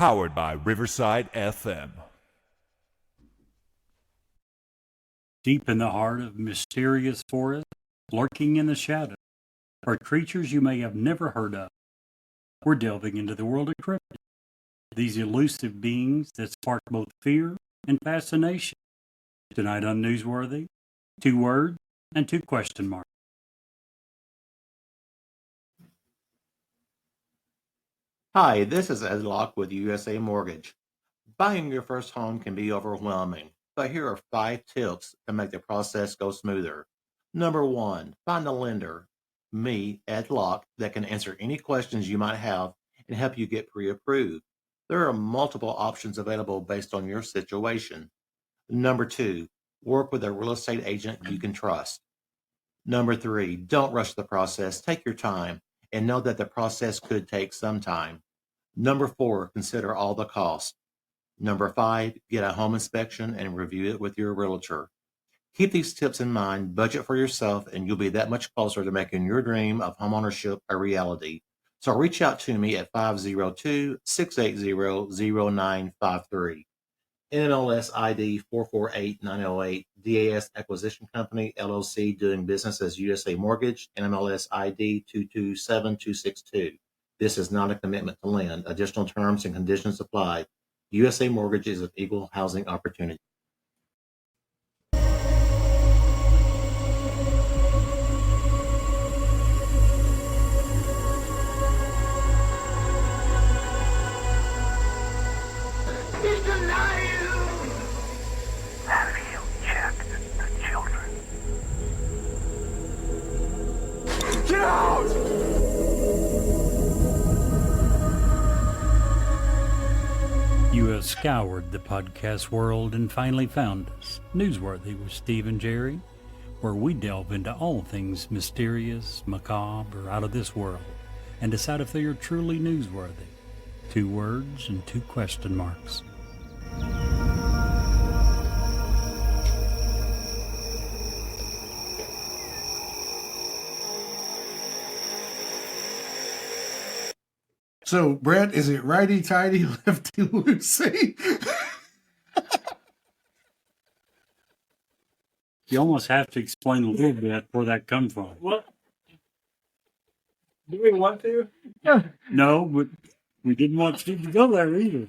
Powered by Riverside FM. Deep in the heart of mysterious forest, lurking in the shadows, are creatures you may have never heard of. We're delving into the world of cryptids, these elusive beings that spark both fear and fascination. Tonight on Newsworthy, 2 words and 2 question marks. Hi, this is Ed Locke with USA Mortgage. Buying your first home can be overwhelming, but here are 5 tips to make the process go smoother. Number 1, find a lender, me, Ed Locke, that can answer any questions you might have and help you get pre-approved. There are multiple options available based on your situation. Number 2, work with a real estate agent you can trust. Number 3, don't rush the process. Take your time and know that the process could take some time. Number 4, consider all the costs. Number 5, get a home inspection and review it with your realtor. Keep these tips in mind, budget for yourself, and you'll be that much closer to making your dream of homeownership a reality. So reach out to me at 502-680-0953. NMLS ID 448908, DAS Acquisition Company, LLC, doing business as USA Mortgage, NMLS ID 227262. This is not a commitment to lend. Additional terms and conditions apply. USA Mortgage is an equal housing opportunity. He's alive! Have you checked the children? Get out! You have scoured the podcast world and finally found us, Newsworthy with Steve and Jerry, where we delve into all things mysterious, macabre, or out of this world, and decide if they are truly newsworthy. 2 words and 2 question marks. So, Brett, is it righty-tighty, lefty-loosey? You almost have to explain a little bit where that comes from. What? Do we want to? No, but we didn't want Steve to go there either.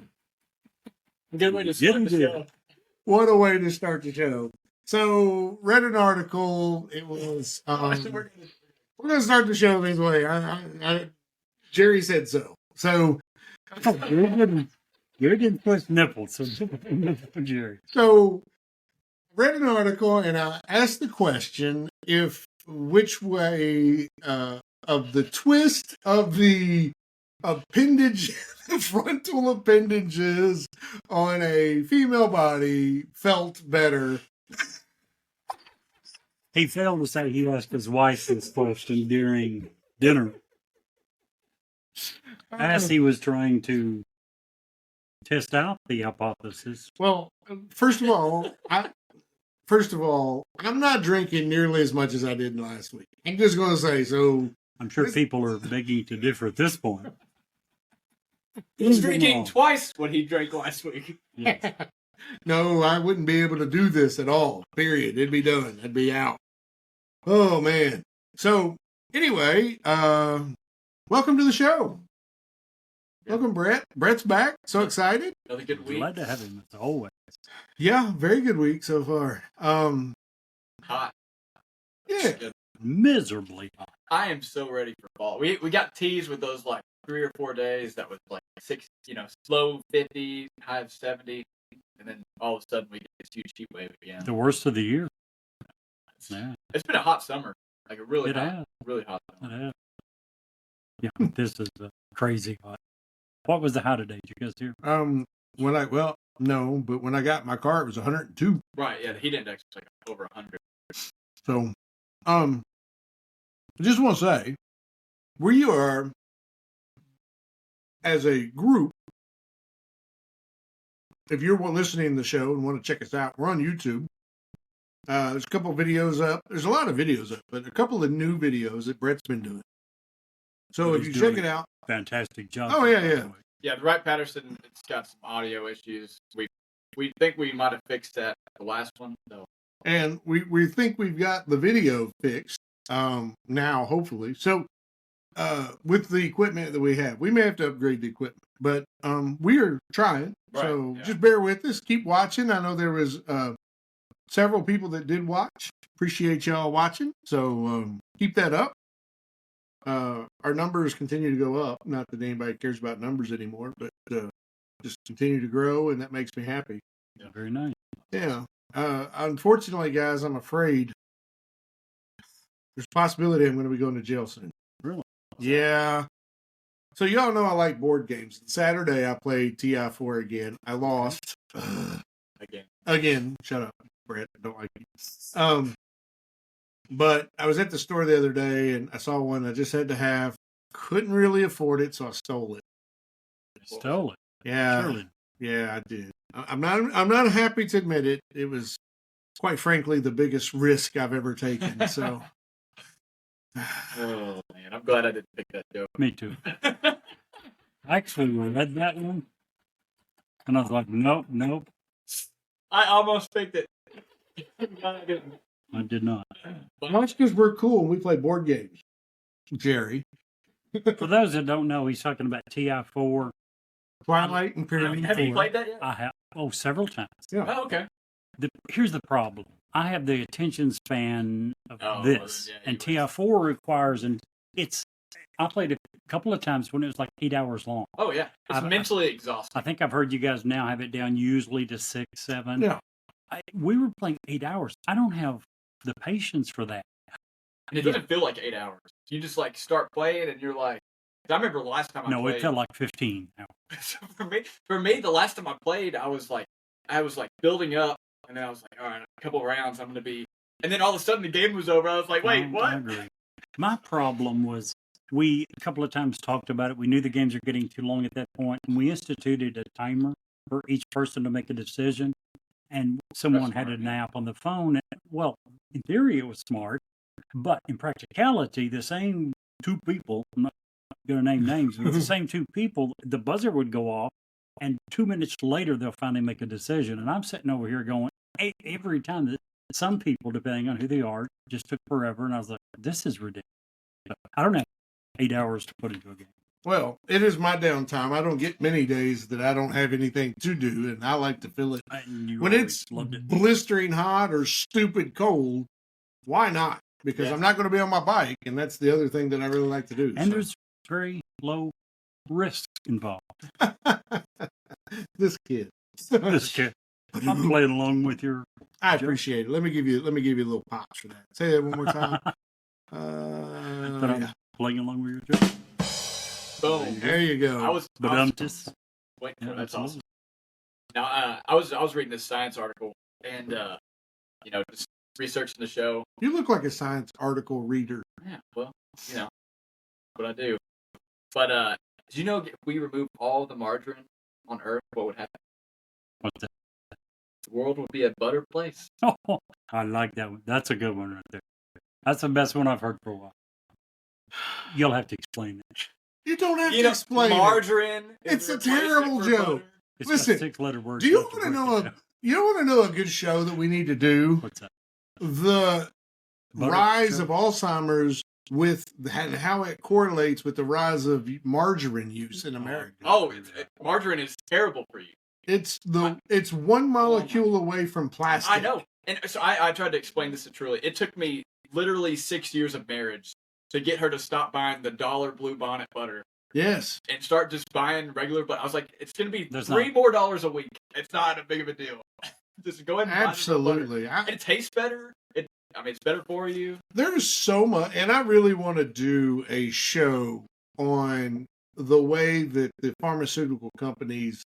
Good way to start the show. What a way to start the show. So, read an article. It was... we're going to start the show this way. Jerry said so. So... You didn't push nipples, so Jerry. So, read an article and I asked the question if which way of the twist of the appendage, the frontal appendages on a female body felt better. He failed to say he asked his wife this question during dinner, as he was trying to test out the hypothesis. Well, first of all, I'm not drinking nearly as much as I did last week. I'm just going to say so. I'm sure people are begging to differ at this point. He's drinking twice what he drank last week. Yes. No, I wouldn't be able to do this at all. Period. It'd be done. I'd be out. Oh, man. So, anyway, welcome to the show. Welcome, Brett. Brett's back. So excited. Another good week. Glad to have him, as always. Yeah, very good week so far. Hot. Yeah. Miserably hot. I am so ready for fall. We got teased with those like 3 or 4 days that was like 6, low 50, high of 70, and then all of a sudden we get this huge heat wave again. The worst of the year. Yeah. It's been a hot summer, like a really hot summer. It has. Yeah, this is crazy hot. What was the high today? Did you guys hear? No, but when I got in my car, it was 102. Right, yeah, the heat index was like over 100. So, I just want to say, where you are as a group, if you're listening to the show and want to check us out, we're on YouTube. There's a couple of videos up. There's a lot of videos up, but a couple of new videos that Brett's been doing. So if you check it out. Fantastic job. Oh, yeah. Yeah, the Wright Patterson, it's got some audio issues. We think we might have fixed that the last one, though. And we think we've got the video fixed now, hopefully. So with the equipment that we have, we may have to upgrade the equipment, but we are trying. Right, So yeah. just bear with us. Keep watching. I know there was several people that did watch. Appreciate y'all watching. So keep that up. Our numbers continue to go up. Not that anybody cares about numbers anymore, but just continue to grow, and that makes me happy. Yeah, very nice. Yeah. Unfortunately, guys, I'm afraid there's a possibility I'm going to be going to jail soon. Really? Yeah. So y'all know I like board games. Saturday I played TI4 again. I lost. Again. Shut up, Brett. I don't like you. But I was at the store the other day and I saw one I just had to have. Couldn't really afford it, so I stole it. Stole it. Yeah. Surely. Yeah, I did. I'm not happy to admit it. It was, quite frankly, the biggest risk I've ever taken. So. Oh man, I'm glad I didn't pick that joke. Me too. I actually read that one, and I was like, nope. I almost picked it. I did not. That's because we're cool and we play board games, Jerry. For those that don't know, he's talking about TI4. Twilight Imperium. Have you 4. played that yet? I have, several times. Yeah. Oh, okay. Here's the problem. I have the attention span of this, yeah, and TI4 requires, and I played it a couple of times when it was like 8 hours long. Oh yeah, it's mentally exhausting. I think I've heard you guys now have it down usually to 6, 7. Yeah. We were playing 8 hours. I don't have the patience for that. And it doesn't feel like 8 hours. You just like start playing and you're like, I remember the last time I played. It felt like 15 hours. for me, the last time I played, I was like building up, and then I was like, all right, a couple rounds, I'm gonna be, and then all of a sudden the game was over. I was like, wait, what? I agree. My problem was we a couple of times talked about it. We knew the games are getting too long at that point, and we instituted a timer for each person to make a decision. And someone had a nap on the phone. Well, in theory, it was smart, but in practicality, the same two people, I'm not going to name names, but the same two people, the buzzer would go off, and 2 minutes later, they'll finally make a decision. And I'm sitting over here going, every time that some people, depending on who they are, just took forever. And I was like, this is ridiculous. But I don't have 8 hours to put into a game. Well, it is my downtime. I don't get many days that I don't have anything to do, and I like to fill it. When it's blistering hot or stupid cold, why not? Because I'm not going to be on my bike, and that's the other thing that I really like to do. And there's very low risk involved. This kid. I'm playing along with your. I appreciate it. Let me give you a little pops for that. Say that one more time. I'm playing along with your joke. Boom. There you go. Wait, that's awesome. Now, I was reading this science article, and just researching the show. You look like a science article reader. Yeah, well, what I do. But did you know if we remove all the margarine on Earth, what would happen? What's that? The world would be a better place. Oh, I like that one. That's a good one right there. That's the best one I've heard for a while. You'll have to explain that. You don't have to explain margarine. It's a terrible joke. Listen, 6-letter word. Do you want to know You want to know a good show that we need to do? What's that? The rise of Alzheimer's with how it correlates with the rise of margarine use in America. Oh, margarine is terrible for you. It's one molecule away from plastic. I know. And so I tried to explain this to Truly. It took me literally 6 years of marriage to get her to stop buying the $1 Blue Bonnet butter. Yes. And start just buying regular butter. I was like, it's going to be $3 more a week. It's not a big of a deal. Just go ahead and absolutely. And it tastes better. It's better for you. There's so much, and I really want to do a show on the way that the pharmaceutical companies,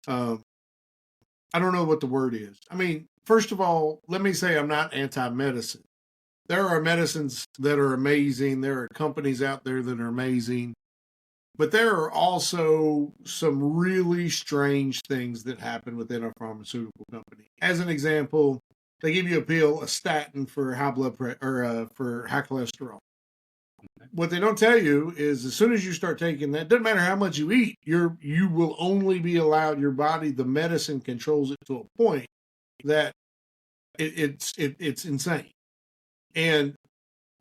I don't know what the word is. I mean, first of all, let me say I'm not anti-medicine. There are medicines that are amazing. There are companies out there that are amazing. But there are also some really strange things that happen within a pharmaceutical company. As an example, they give you a pill, a statin for high blood pressure or for high cholesterol. What they don't tell you is as soon as you start taking that, doesn't matter how much you eat, you will only be allowed, your body, the medicine controls it to a point that it's insane. And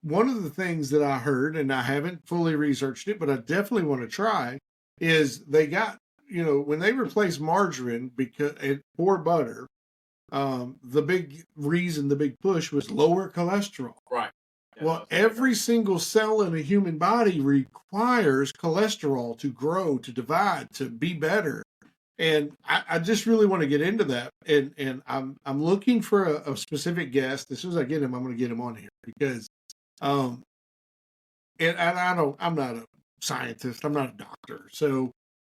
one of the things that I heard, and I haven't fully researched it, but I definitely want to try, is they got, when they replaced margarine for butter, the big push was lower cholesterol. Right. Well, every single cell in a human body requires cholesterol to grow, to divide, to be better. And I just really want to get into that. And I'm looking for a specific guest. As soon as I get him, I'm going to get him on here because, I'm not a scientist. I'm not a doctor. So,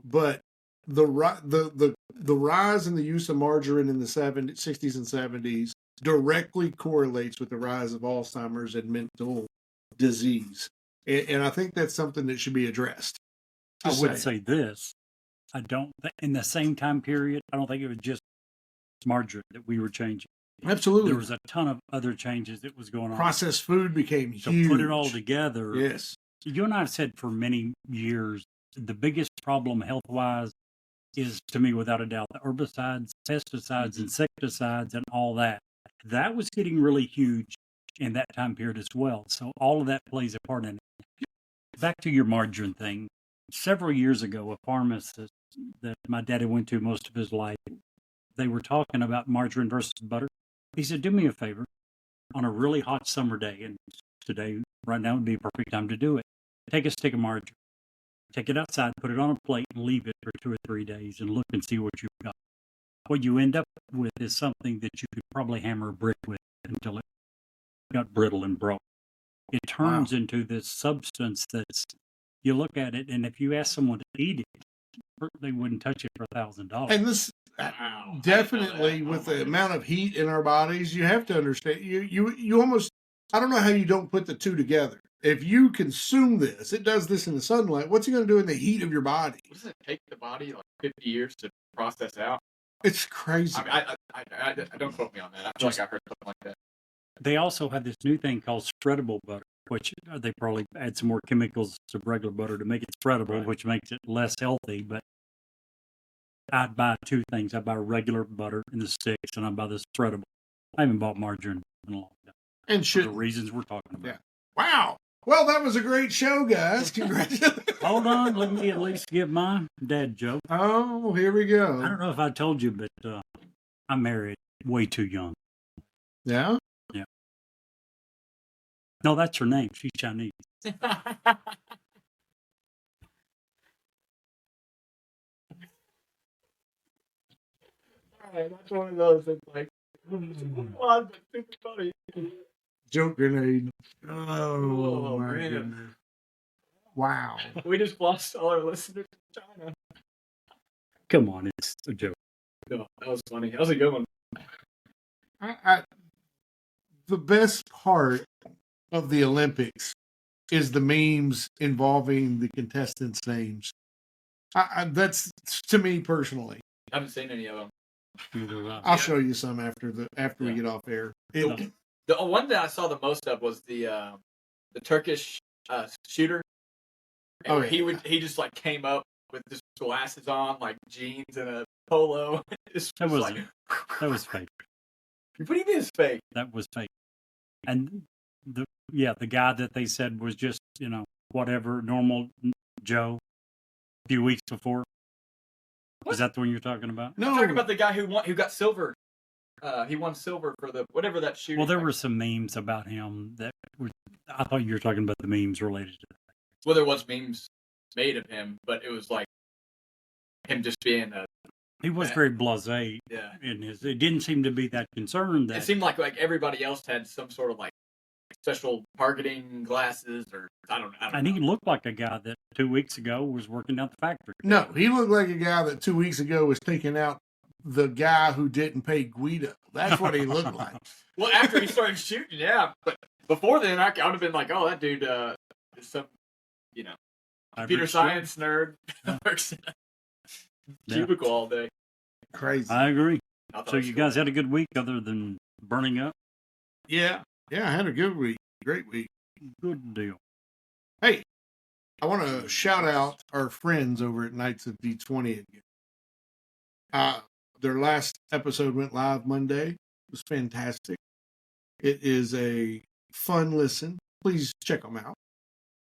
but the rise in the use of margarine in the 60s and 70s directly correlates with the rise of Alzheimer's and mental disease. And I think that's something that should be addressed. I would say this. In the same time period, I don't think it was just margarine that we were changing. Absolutely. There was a ton of other changes that was going on. Processed food became huge. So put it all together. Yes. You and I have said for many years, the biggest problem health-wise is, to me, without a doubt, the herbicides, pesticides, insecticides, and all that. That was getting really huge in that time period as well. So all of that plays a part in it. Back to your margarine thing. Several years ago, a pharmacist that my daddy went to most of his life, they were talking about margarine versus butter. He said, do me a favor, on a really hot summer day, and today, right now, would be a perfect time to do it. Take a stick of margarine, take it outside, put it on a plate, and leave it for 2 or 3 days, and look and see what you've got. What you end up with is something that you could probably hammer a brick with until it got brittle and broke. It turns into this substance that's, you look at it, and if you ask someone to eat it, they wouldn't touch it for $1,000. And this definitely, with the amount of heat in our bodies, you have to understand. You almost, I don't know how you don't put the two together. If you consume this, it does this in the sunlight. What's it going to do in the heat of your body? What does it take the body like 50 years to process out? It's crazy. I don't quote me on that. I feel like I heard something like that. They also have this new thing called spreadable butter, which they probably add some more chemicals to regular butter to make it spreadable, which makes it less healthy. But I'd buy two things. I buy regular butter in the sticks, and I buy the spreadable. I haven't bought margarine in a long time. And for the reasons we're talking about. Yeah. Wow. Well, that was a great show, guys. Congratulations. Hold on. Let me at least give my dad joke. Oh, here we go. I don't know if I told you, but I married way too young. Yeah? Yeah. No, that's her name. She's Chinese. All right, that's one of those that's like, odd, but super funny. Joke grenade. Oh, my man. goodness. Wow. We just lost all our listeners to China. Come on, it's a joke. No, that was funny. That was a good one. The best part of the Olympics is the memes involving the contestants' names. That's to me personally. I haven't seen any of them. I'll show you some after we get off air. The one that I saw the most of was the Turkish shooter. And he just like came up with just glasses on, like jeans and a polo. That was fake. What do you mean it's fake? That was fake. And the guy that they said was just, whatever, normal Joe a few weeks before. What? Is that the one you're talking about? No, I'm talking about the guy who got silver. He won silver for whatever that shooting. Well, there were some memes about him that I thought you were talking about the memes related to that. Well, there was memes made of him, but it was like him just being he was very blasé. Yeah. It didn't seem to be that concerned. It seemed like everybody else had some sort of like special targeting glasses, or I don't know. And he looked like a guy that 2 weeks ago was working out the factory. No, he looked like a guy that 2 weeks ago was taking out the guy who didn't pay Guido. That's what he looked like. Well, after he started shooting, yeah. But before then, I would have been like, oh, that dude is some, computer science nerd. Works in a cubicle all day. Crazy. I agree. So you guys had a good week other than burning up? Yeah. Yeah, I had a good week. Great week. Good deal. I want to shout out our friends over at Knights of D20 again. Their last episode went live Monday. It was fantastic. It is a fun listen. Please check them out.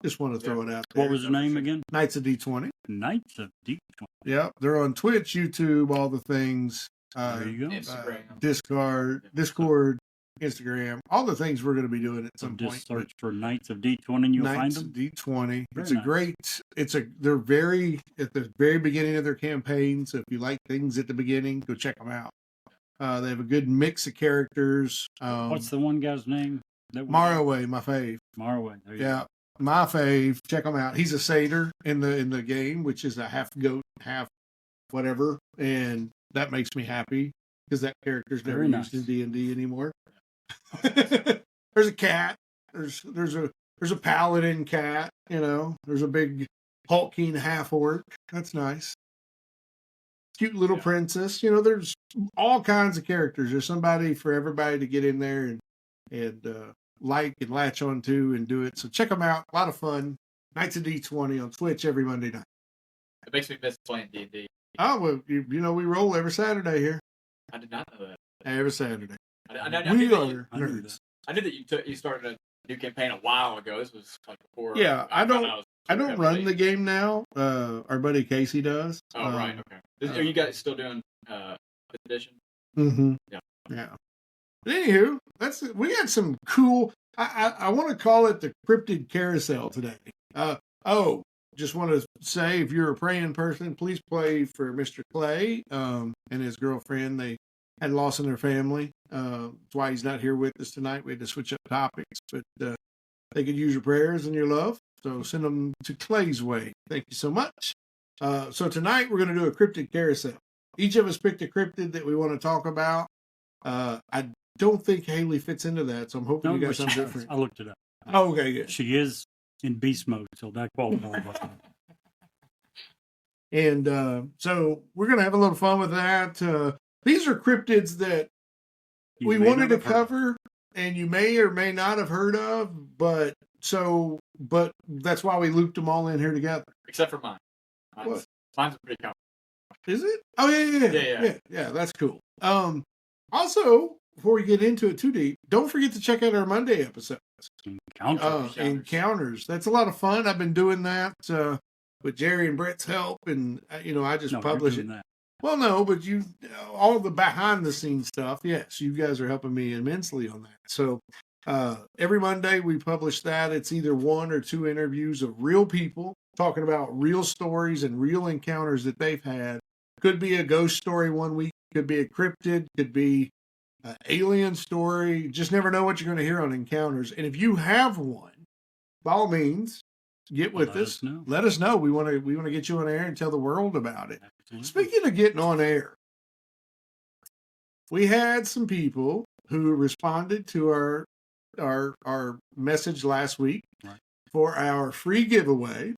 Just want to throw it out there. What was the name again? Knights of D20. Knights of D20. Yeah, they're on Twitch, YouTube, all the things. There you go. Instagram. Discord, Instagram, all the things we're going to be doing at So some just point. search for Knights of D20 and you'll Knights find of them. D20. Very It's a nice. great. They're very at the very beginning of their campaign. So if you like things at the beginning, go check them out. They have a good mix of characters. What's the one guy's name? Maroway, my fave. Maroway. There you go. Yeah, my fave. Check him out. He's a satyr in the game, which is a half goat, half whatever, and that makes me happy because that character's never Very used nice. in D&D anymore. There's a cat. There's a paladin cat. You know, there's a big hulking half orc. That's nice. Cute little princess. You know, there's all kinds of characters. There's somebody for everybody to get in there and like and latch on to and do it. So check them out. A lot of fun. Knights of D20 on Twitch every Monday night. It makes me miss playing D&D. Oh, well, you know, we roll every Saturday here. I did not know that. Every Saturday. I We knew that are I knew nerds. that. I knew that you started a new campaign a while ago. This was like before. Yeah, I don't found run the game now. Our buddy Casey does. Oh, right. Okay. Are you guys still doing edition? Mm-hmm. Yeah. Yeah. But anywho, we had some cool. I want to call it the Cryptid Carousel today. Just want to say, if you're a praying person, please pray for Mr. Clay and his girlfriend. They had loss in their family. That's why he's not here with us tonight. We had to switch up topics, but they could use your prayers and your love. So send them to Clay's way. Thank you so much. So tonight we're going to do a Cryptid Carousel. Each of us picked a cryptid that we want to talk about. I don't think Haley fits into that, so I'm hoping No, you got but something she- different. I looked it up. Oh, okay, good. She is in beast mode, so that qualifies. And so we're going to have a little fun with that. These are cryptids that we wanted to cover, and you may or may not have heard of, but that's why we looped them all in here together. Except for mine. Mine's pretty common. Is it? Oh, yeah. That's cool. Also, before we get into it too deep, don't forget to check out our Monday episodes. Encounters. That's a lot of fun. I've been doing that with Jerry and Brett's help, and I just publish it. That. Well, no, but all the behind the scenes stuff. Yes, you guys are helping me immensely on that. So every Monday we publish that. It's either 1 or 2 interviews of real people talking about real stories and real encounters that they've had. Could be a ghost story one week. Could be a cryptid. Could be an alien story. Just never know what you're going to hear on encounters. And if you have one, by all means, get with us. Let us know. We want to get you on air and tell the world about it. Absolutely. Speaking of getting on air, we had some people who responded to our message last week for our free giveaway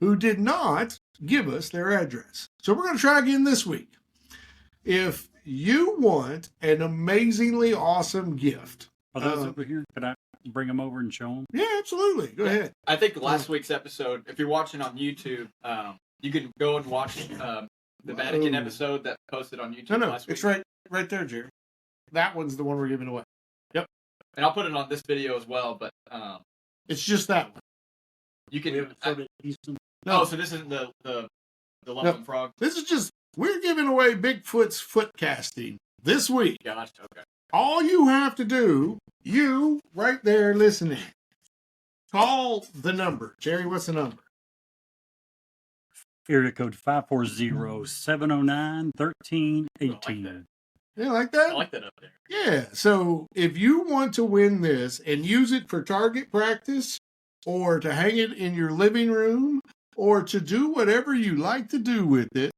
who did not give us their address. So we're going to try again this week. If you want an amazingly awesome gift. Are those over here? Could I bring them over and show them? Yeah, absolutely. Go ahead. I think last week's episode, if you're watching on YouTube, you can go and watch the Vatican episode that posted on YouTube last week. It's right there, Jerry. That one's the one we're giving away. Yep. And I'll put it on this video as well, but it's just that one. You can. No. Oh, so this isn't the Lumpen Frog? This is just, we're giving away Bigfoot's foot casting this week. Gosh, okay. All you have to do, you right there listening, call the number. Jerry, what's the number? Area code 540-709-1318. You like that? I like that up there. Yeah. So if you want to win this and use it for target practice or to hang it in your living room or to do whatever you like to do with it,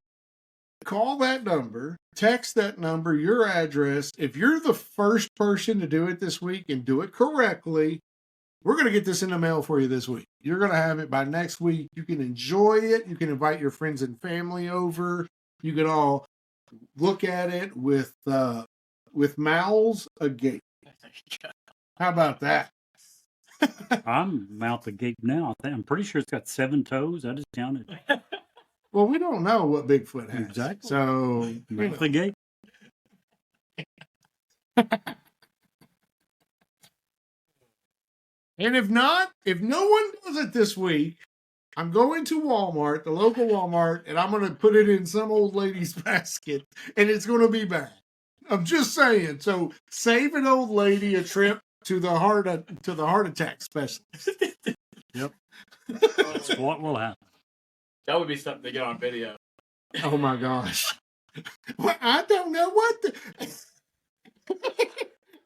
call that number, text that number, your address. If you're the first person to do it this week and do it correctly, we're going to get this in the mail for you this week. You're going to have it by next week. You can enjoy it. You can invite your friends and family over. You can all look at it with mouths agape. How about that? I'm mouth agape now. I'm pretty sure it's got 7 toes. I just counted. Well, we don't know what Bigfoot has. Exactly. So, Mouth agape. And if not, if no one does it this week, I'm going to Walmart, the local Walmart, and I'm going to put it in some old lady's basket, and it's going to be bad. I'm just saying. So save an old lady a trip to the heart attack specialist. Yep. That's what will happen. That would be something to get on video. Oh my gosh. Well, I don't know what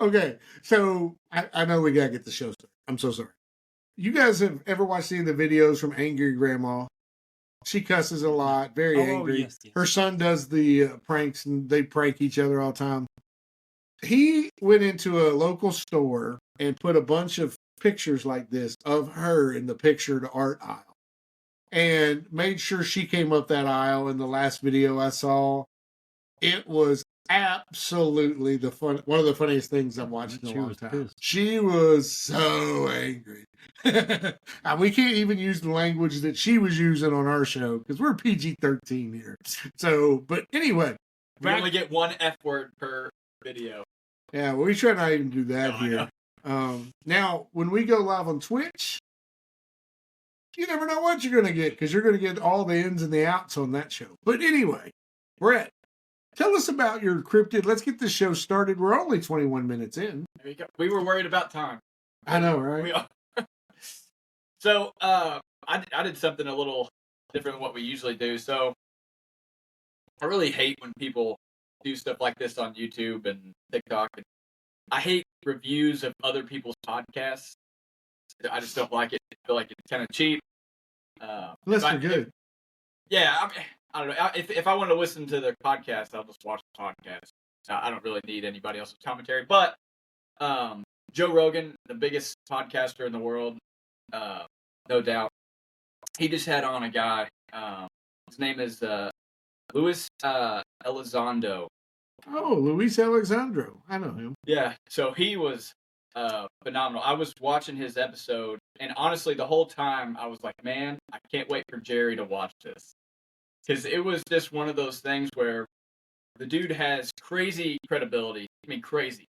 Okay, so I know we gotta get the show started. I'm so sorry. You guys have ever watched any of the videos from Angry Grandma? She cusses a lot, very angry. Yes. Her son does the pranks, and they prank each other all the time. He went into a local store and put a bunch of pictures like this of her in the picture to art aisle, and made sure she came up that aisle in the last video I saw. It was absolutely one of the funniest things I've watched in a long time. Pissed. She was so angry. And we can't even use the language that she was using on our show because we're PG-13 here. So, but anyway. We only get one F word per video. Yeah, well, we try not even do that here. Now, when we go live on Twitch, you never know what you're going to get because you're going to get all the ins and the outs on that show. But anyway, Brett, tell us about your cryptid. Let's get this show started. We're only 21 minutes in. There you go. We were worried about time. I know, right? We are. So, I did something a little different than what we usually do. So, I really hate when people do stuff like this on YouTube and TikTok. I hate reviews of other people's podcasts. I just don't like it. I feel like it's kind of cheap. Unless they're good. Yeah, I don't know. If I want to listen to their podcast, I'll just watch the podcast. I don't really need anybody else's commentary. But Joe Rogan, the biggest podcaster in the world, no doubt, he just had on a guy. His name is Luis Elizondo. Oh, Luis Elizondo. I know him. Yeah, so he was phenomenal. I was watching his episode, and honestly, the whole time I was like, man, I can't wait for Jerry to watch this. Because it was just one of those things where the dude has crazy credibility. I mean, crazy.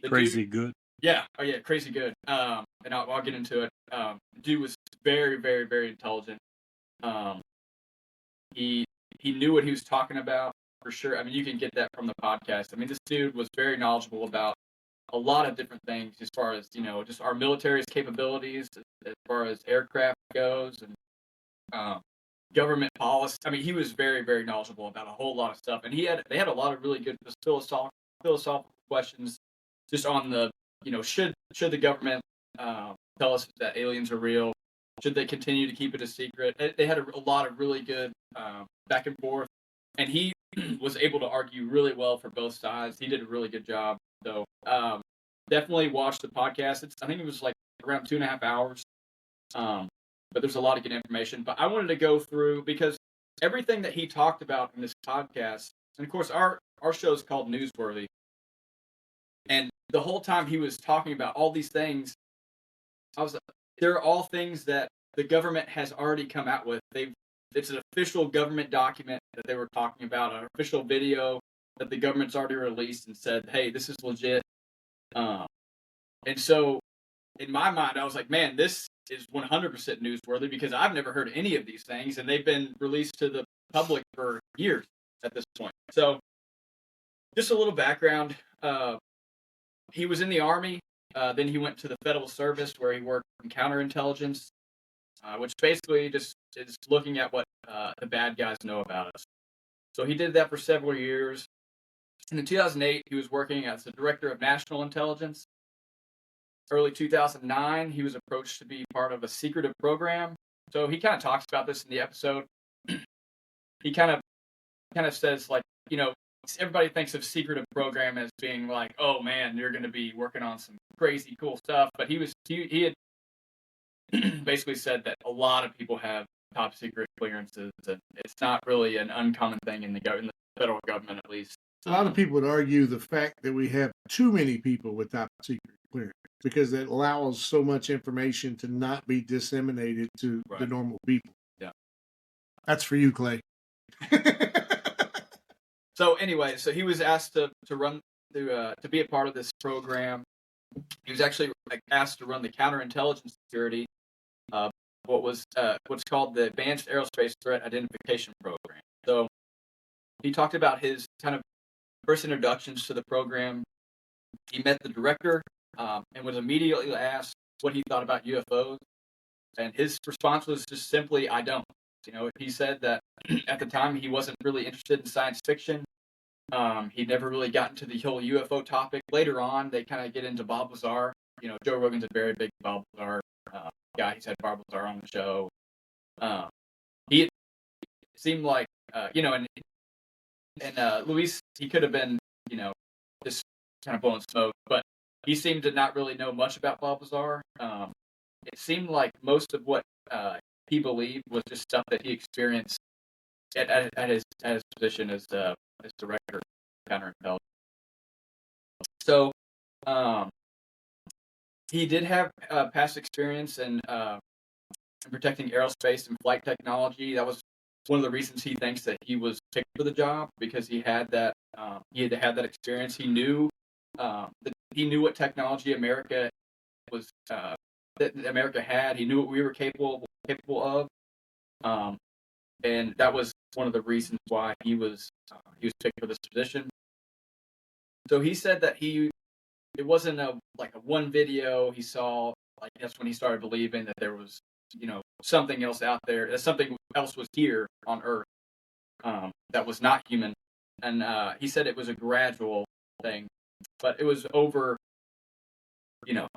Crazy good. Yeah. Oh, yeah, crazy good. And I'll get into it. The dude was very, very, very intelligent. He knew what he was talking about, for sure. I mean, you can get that from the podcast. I mean, this dude was very knowledgeable about a lot of different things as far as, just our military's capabilities, as far as aircraft goes, and government policy. I mean, he was very, very knowledgeable about a whole lot of stuff. And they had a lot of really good philosophical questions just on the, should the government tell us that aliens are real? Should they continue to keep it a secret? They had a lot of really good back and forth. And he was able to argue really well for both sides. He did a really good job. So definitely watch the podcast. I think it was like around 2.5 hours. But there's a lot of good information. But I wanted to go through, because everything that he talked about in this podcast, and of course our show is called Newsworthy, and the whole time he was talking about all these things, they're all things that the government has already come out with. It's an official government document that they were talking about, an official video that the government's already released and said, hey, this is legit. And so in my mind, I was like, man, this is 100% newsworthy, because I've never heard any of these things, and they've been released to the public for years at this point. So just a little background. He was in the Army. Then he went to the Federal Service, where he worked in counterintelligence, which basically just is looking at what the bad guys know about us. So he did that for several years. And in 2008, he was working as the Director of National Intelligence. Early 2009, he was approached to be part of a secretive program. So he kind of talks about this in the episode. He kind of says, like, everybody thinks of secretive program as being like, oh man, you're going to be working on some crazy cool stuff. But he had basically said that a lot of people have top secret clearances, and it's not really an uncommon thing in the federal government, at least. A lot of people would argue the fact that we have too many people with top secret clearance because it allows so much information to not be disseminated to the normal people. Yeah. That's for you, Clay. So anyway, so he was asked to be a part of this program. He was actually asked to run the counterintelligence security, what's called the Advanced Aerospace Threat Identification Program. So he talked about his kind of first introductions to the program. He met the director and was immediately asked what he thought about UFOs, and his response was just simply, "I don't." He said that at the time he wasn't really interested in science fiction. He never really got into the whole UFO topic. Later on, they kind of get into Bob Lazar. Joe Rogan's a very big Bob Lazar guy. He's had Bob Lazar on the show. He seemed like, and Luis, he could have been, just kind of blowing smoke, but he seemed to not really know much about Bob Lazar. It seemed like most of what he believed was just stuff that he experienced at his position as director of counterintelligence. So he did have past experience in protecting aerospace and flight technology. That was one of the reasons he thinks that he was picked for the job, because he had that experience. He knew what technology America was that America had. He knew what we were capable of, and that was one of the reasons why he was picked for this position. So he said that it wasn't a one video he saw. That's when he started believing that there was something else out there, that something else was here on Earth that was not human. And he said it was a gradual thing, but it was over.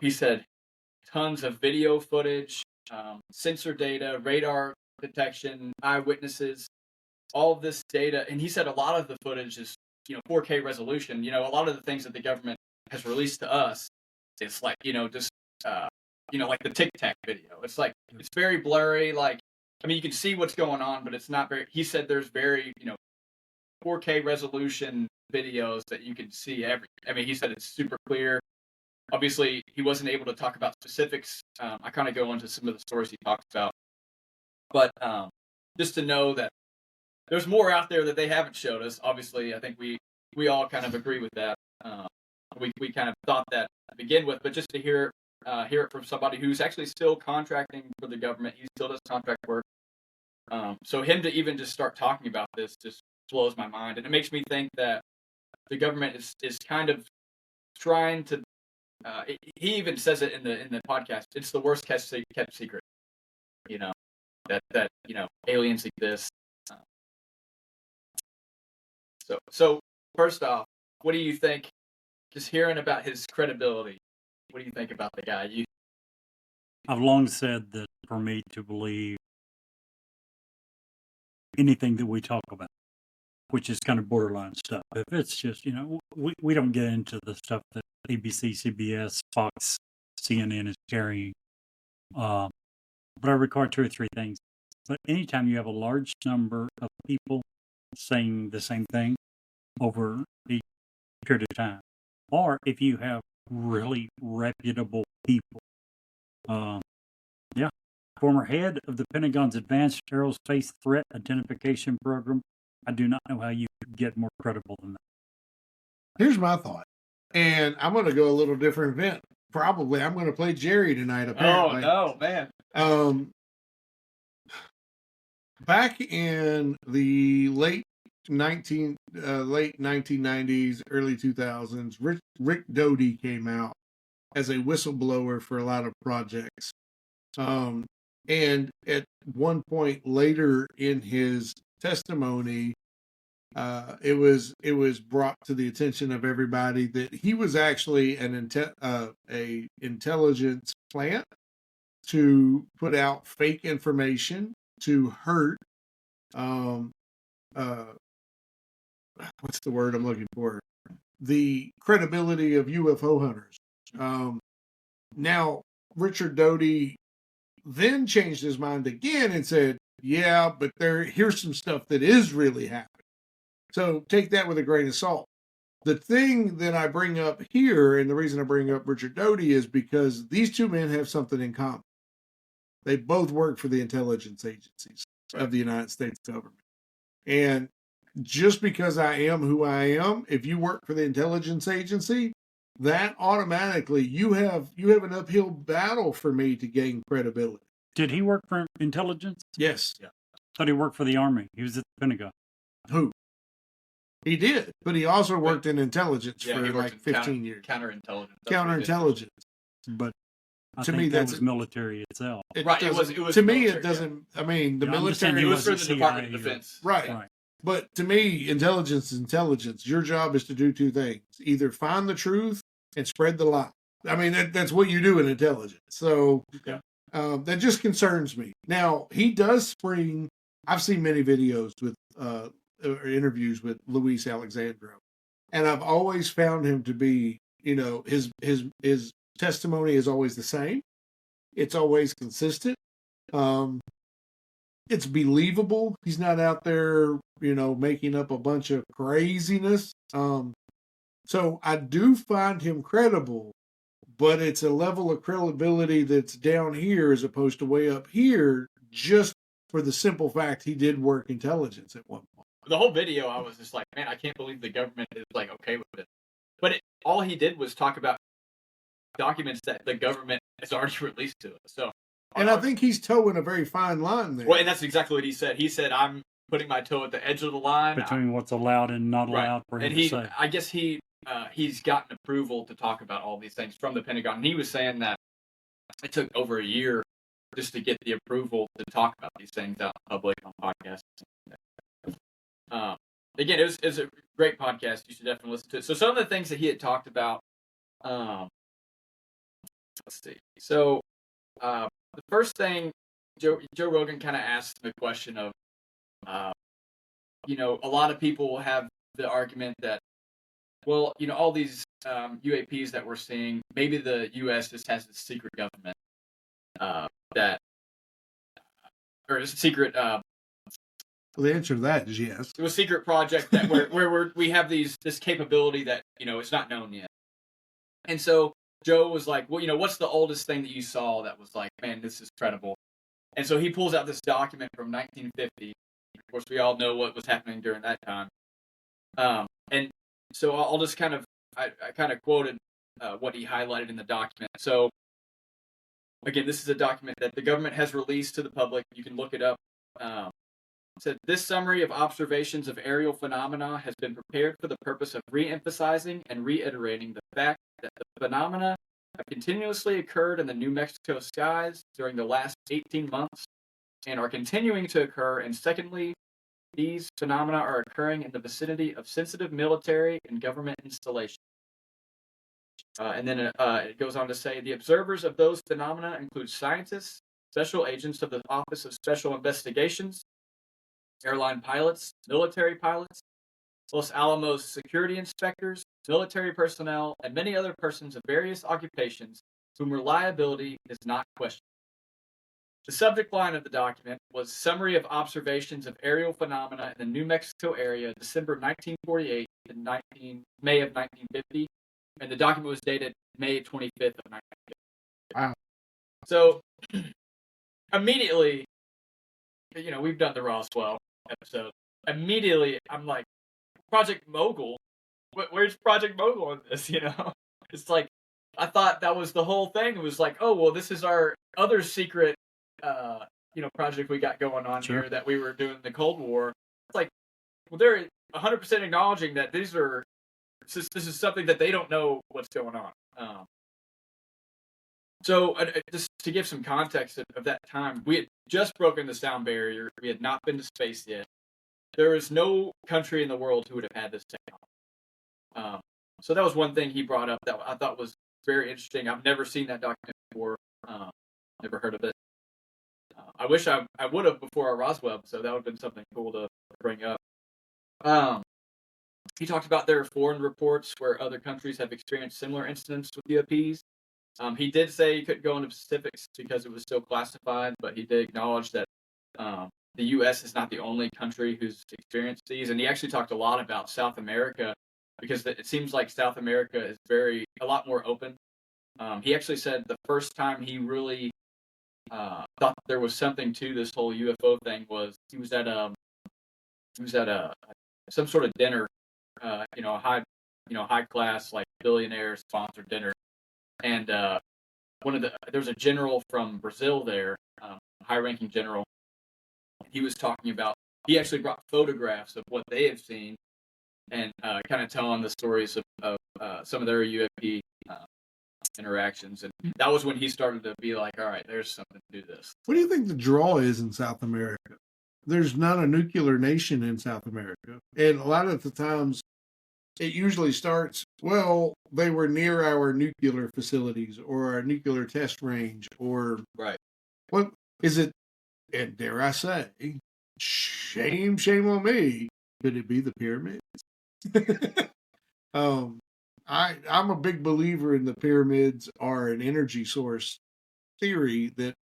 He said tons of video footage, sensor data, radar detection, eyewitnesses, all of this data. And he said a lot of the footage is 4K resolution. A lot of the things that the government has released to us, it's like just like the Tic Tac video. It's like it's very blurry. You can see what's going on, but it's not very. He said there's very 4K resolution videos that you can see he said it's super clear. Obviously, he wasn't able to talk about specifics. I kind of go into some of the stories he talks about, but just to know that there's more out there that they haven't showed us. Obviously, I think we all kind of agree with that. We kind of thought that to begin with, but just to hear it from somebody who's actually still contracting for the government, he still does contract work. So him to even just start talking about this just blows my mind, and it makes me think that the government is kind of trying to. He even says it in the podcast. It's the worst kept secret. That aliens exist. So first off, what do you think? Just hearing about his credibility, what do you think about the guy? I've long said that for me to believe anything that we talk about, which is kind of borderline stuff, if it's just, we don't get into the stuff that ABC, CBS, Fox, CNN is carrying. But I record 2 or 3 things. But anytime you have a large number of people saying the same thing over a period of time, or if you have really reputable people, former head of the Pentagon's Advanced Aerospace Threat Identification Program, I do not know how you could get more credible than that. Here's my thought, and I'm going to go a little different event. Probably I'm going to play Jerry tonight, apparently. Oh, no, man. Back in the late 1990s, early 2000s, Rick Doty came out as a whistleblower for a lot of projects. And at one point later in his testimony, it was brought to the attention of everybody that he was actually a intelligence plant to put out fake information to hurt what's the word I'm looking for? The credibility of UFO hunters. Now, Richard Doty then changed his mind again and said, yeah, but here's some stuff that is really happening. So take that with a grain of salt. the thing that I bring up here, and the reason I bring up Richard Doty, is because these two men have something in common. They both work for the intelligence agencies of the United States government. And just because I am who I am, if you work for the intelligence agency, that automatically you have an uphill battle for me to gain credibility. Did he work for intelligence? Yes. I thought he worked for the Army. He was at the Pentagon. Who? He did, but he also worked in intelligence Yeah, for he worked like in 15 years. Counterintelligence. That's what he did. Counterintelligence. But I To think me, that that's was military itself. Right, it was to me, military, it doesn't. I mean, the Yeah, I'm just saying military It he was for the CIA Department of or- Defense. right. Right. But to me, intelligence is intelligence. Your job is to do two things: either find the truth and spread the lie. I mean, that's what you do in intelligence. So Yeah. that just concerns me. Now, he does spring. I've seen many videos with or interviews with Luis Elizondo, and I've always found him to be, his testimony is always the same. It's always consistent. It's believable. He's not out there, making up a bunch of craziness. So I do find him credible, but it's a level of credibility that's down here as opposed to way up here, just for the simple fact he did work intelligence at one point. The whole video, I was just like, man, I can't believe the government is like okay with it. But all he did was talk about documents that the government has already released to us. So, and I think he's towing a very fine line there. Well, and that's exactly what he said. He said, "I'm putting my toe at the edge of the line Between what's allowed and not allowed for him and to say. I guess he's gotten approval to talk about all these things from the Pentagon. And he was saying that it took over a year just to get the approval to talk about these things out in public on podcasts. Again, it was a great podcast. You should definitely listen to it. So some of the things that he had talked about, let's see. So the first thing, Joe Rogan kind of asked the question of, a lot of people have the argument that, well, all these UAPs that we're seeing, maybe the U.S. just has a secret government or a secret. Well, the answer to that is yes. It was a secret project that where we have this capability that it's not known yet. And so Joe was like, well, what's the oldest thing that you saw that was like, man, this is credible? And so he pulls out this document from 1950. Of course, we all know what was happening during that time. And so I'll just I kind of quoted what he highlighted in the document. So again, this is a document that the government has released to the public. You can look it up. It said, this summary of observations of aerial phenomena has been prepared for the purpose of re-emphasizing and reiterating the fact that the phenomena have continuously occurred in the New Mexico skies during the last 18 months and are continuing to occur. And secondly, these phenomena are occurring in the vicinity of sensitive military and government installations. And then it goes on to say, the observers of those phenomena include scientists, special agents of the Office of Special Investigations, airline pilots, military pilots, Los Alamos security inspectors, military personnel, and many other persons of various occupations whom reliability is not questioned. The subject line of the document was Summary of Observations of Aerial Phenomena in the New Mexico Area, December 1948 to May of 1950, and the document was dated May 25th of 1950. Wow. So, immediately, we've done the Roswell episode. Immediately, I'm like, Project Mogul? Where's Project Mogul in this, It's like, I thought that was the whole thing. It was like, oh, well, this is our other secret, project we got going on here that we were doing in the Cold War. It's like, well, they're 100% acknowledging that this is something that they don't know what's going on. So just to give some context of that time, we had just broken the sound barrier. We had not been to space yet. There is no country in the world who would have had this technology. So that was one thing he brought up that I thought was very interesting. I've never seen that document before. Never heard of it. I wish I would have before our Roswell episode. That would have been something cool to bring up. He talked about there are foreign reports where other countries have experienced similar incidents with UAPs. He did say he couldn't go into specifics because it was still classified, but he did acknowledge that the U.S. is not the only country who's experienced these. And he actually talked a lot about South America because it seems like South America is a lot more open. He actually said the first time he really thought there was something to this whole UFO thing was he was at some sort of dinner, a high class like billionaire sponsored dinner, and there's a general from Brazil there, high ranking general. He was talking about, he actually brought photographs of what they have seen and kind of telling the stories of some of their UAP interactions. And that was when he started to be like, all right, there's something to this. What do you think the draw is in South America? There's not a nuclear nation in South America. And a lot of the times it usually starts, well, they were near our nuclear facilities or our nuclear test range, or right. What is it? And dare I say, shame on me. Could it be the pyramids? I'm a big believer in the pyramids are an energy source theory that,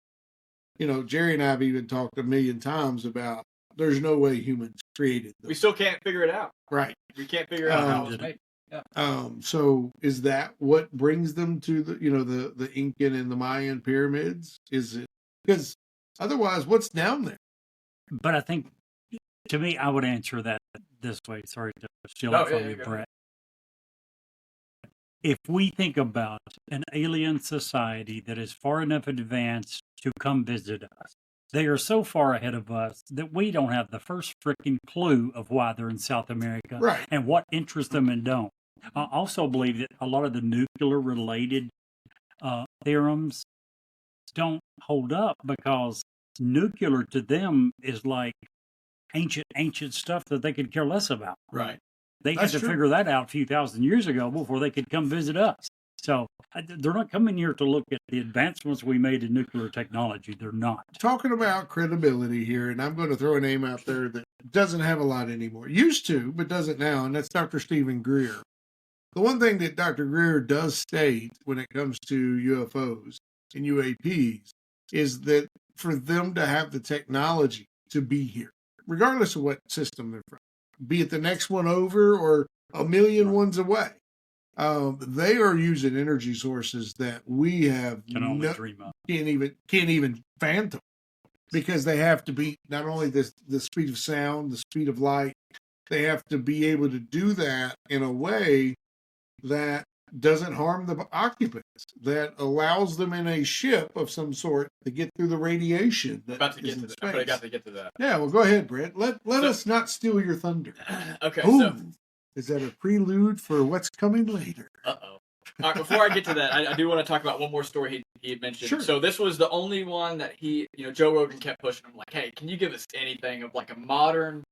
Jerry and I have even talked a million times about. There's no way humans created them. We still can't figure it out. Right. We can't figure out how it was made. Yeah. So is that what brings them to the Incan and the Mayan pyramids? Is it because otherwise, what's down there? But I think, to me, I would answer that this way. Sorry to steal it from you, Brett. If we think about an alien society that is far enough advanced to come visit us, they are so far ahead of us that we don't have the first freaking clue of why they're in South America, right, and what interests them and don't. I also believe that a lot of the nuclear-related theorems don't hold up because nuclear to them is like ancient stuff that they could care less about. Right. They had to figure that out a few thousand years ago before they could come visit us. So they're not coming here to look at the advancements we made in nuclear technology. They're not. Talking about credibility here, and I'm going to throw a name out there that doesn't have a lot anymore. Used to, but doesn't now, and that's Dr. Stephen Greer. The one thing that Dr. Greer does state when it comes to UFOs and UAPs is that for them to have the technology to be here, regardless of what system they're from, be it the next one over or a million ones away, they are using energy sources that we have can't even fathom, because they have to be not only the speed of sound, the speed of light, they have to be able to do that in a way that doesn't harm the occupants, that allows them in a ship of some sort to get through the radiation. I got to get to that. Yeah, well, go ahead, Brett. Let us not steal your thunder. Okay. Ooh, so is that a prelude for what's coming later? Uh-oh. All right, before I get to that, I do want to talk about one more story he had mentioned. Sure. So this was the only one that Joe Rogan kept pushing him, like, hey, can you give us anything of like a modern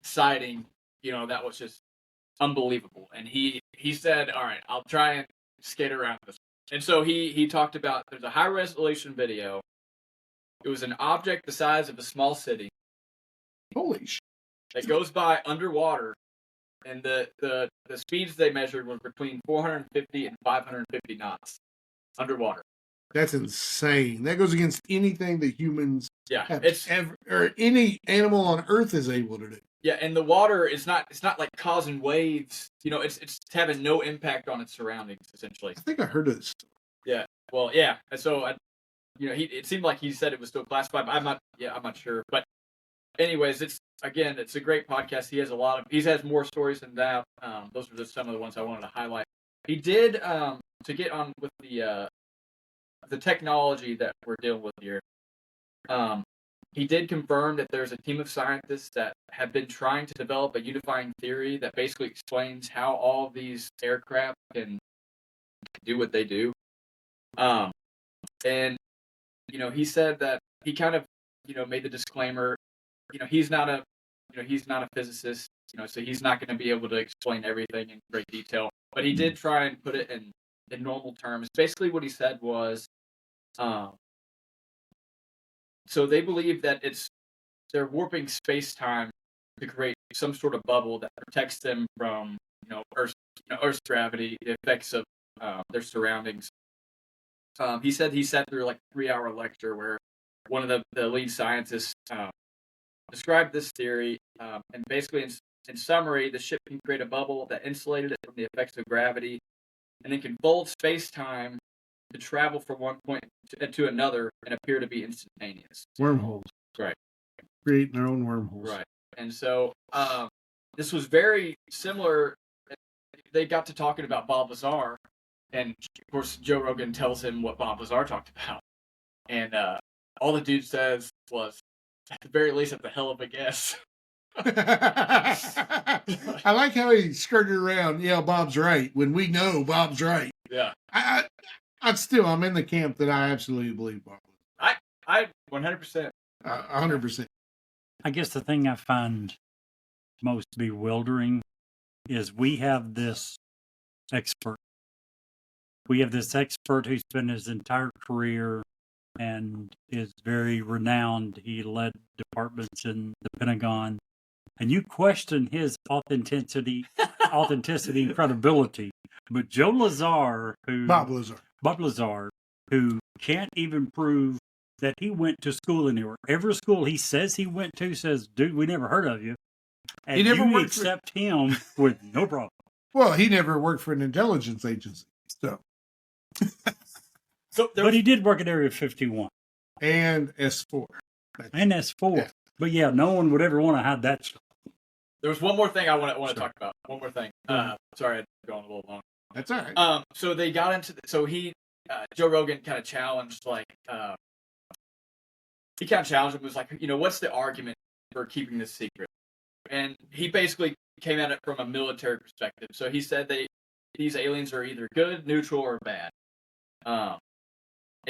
sighting, that was just unbelievable. And he said, all right, I'll try and skate around this. And so he talked about, there's a high resolution video. It was an object the size of a small city. Holy shit. That goes by underwater. And the speeds they measured were between 450 and 550 knots underwater. That's insane. That goes against anything that humans or any animal on Earth is able to do. Yeah, and the water is it's not like causing waves. It's having no impact on its surroundings, essentially. I think I heard of this. Yeah. Well, yeah. So it seemed like he said it was still classified, but I'm not sure. But anyways, it's a great podcast. He has more stories than that. Those are just some of the ones I wanted to highlight. He did to get on with the technology that we're dealing with here. He did confirm that there's a team of scientists that have been trying to develop a unifying theory that basically explains how all of these aircraft can do what they do. And he said that he kind of made the disclaimer. He's not a physicist. So he's not going to be able to explain everything in great detail. But he did try and put it in normal terms. Basically, what he said was, so they believe that they're warping space-time to create some sort of bubble that protects them from Earth's gravity, the effects of their surroundings. He said he sat through like a 3-hour lecture where one of the lead scientists described this theory, and basically in summary, the ship can create a bubble that insulated it from the effects of gravity, and then can fold space-time to travel from one point to another and appear to be instantaneous. Wormholes. Right. Creating their own wormholes. Right. And so this was very similar. They got to talking about Bob Lazar, and of course Joe Rogan tells him what Bob Lazar talked about. And all the dude says was, at the very least, that's a hell of a guess. I like how he skirted around. Yeah, Bob's right. When we know Bob's right. Yeah. I'm in the camp that I absolutely believe Bob. I 100%. 100%. I guess the thing I find most bewildering is we have this expert. We have this expert who spent his entire career and is very renowned. He led departments in the Pentagon. And you question his authenticity and credibility. But Bob Lazar, who can't even prove that he went to school anywhere. Every school he says he went to says, dude, we never heard of you. And He never you worked accept him with no problem. Well, he never worked for an intelligence agency. But he did work at Area 51. And S4. And S4. Yeah. But yeah, no one would ever want to hide that stuff. There was one more thing I want to talk about. One more thing. Sorry, I'm going a little long. That's all right. So they got into Joe Rogan kind of challenged he kind of challenged him, was like, what's the argument for keeping this secret? And he basically came at it from a military perspective. So he said these aliens are either good, neutral, or bad. And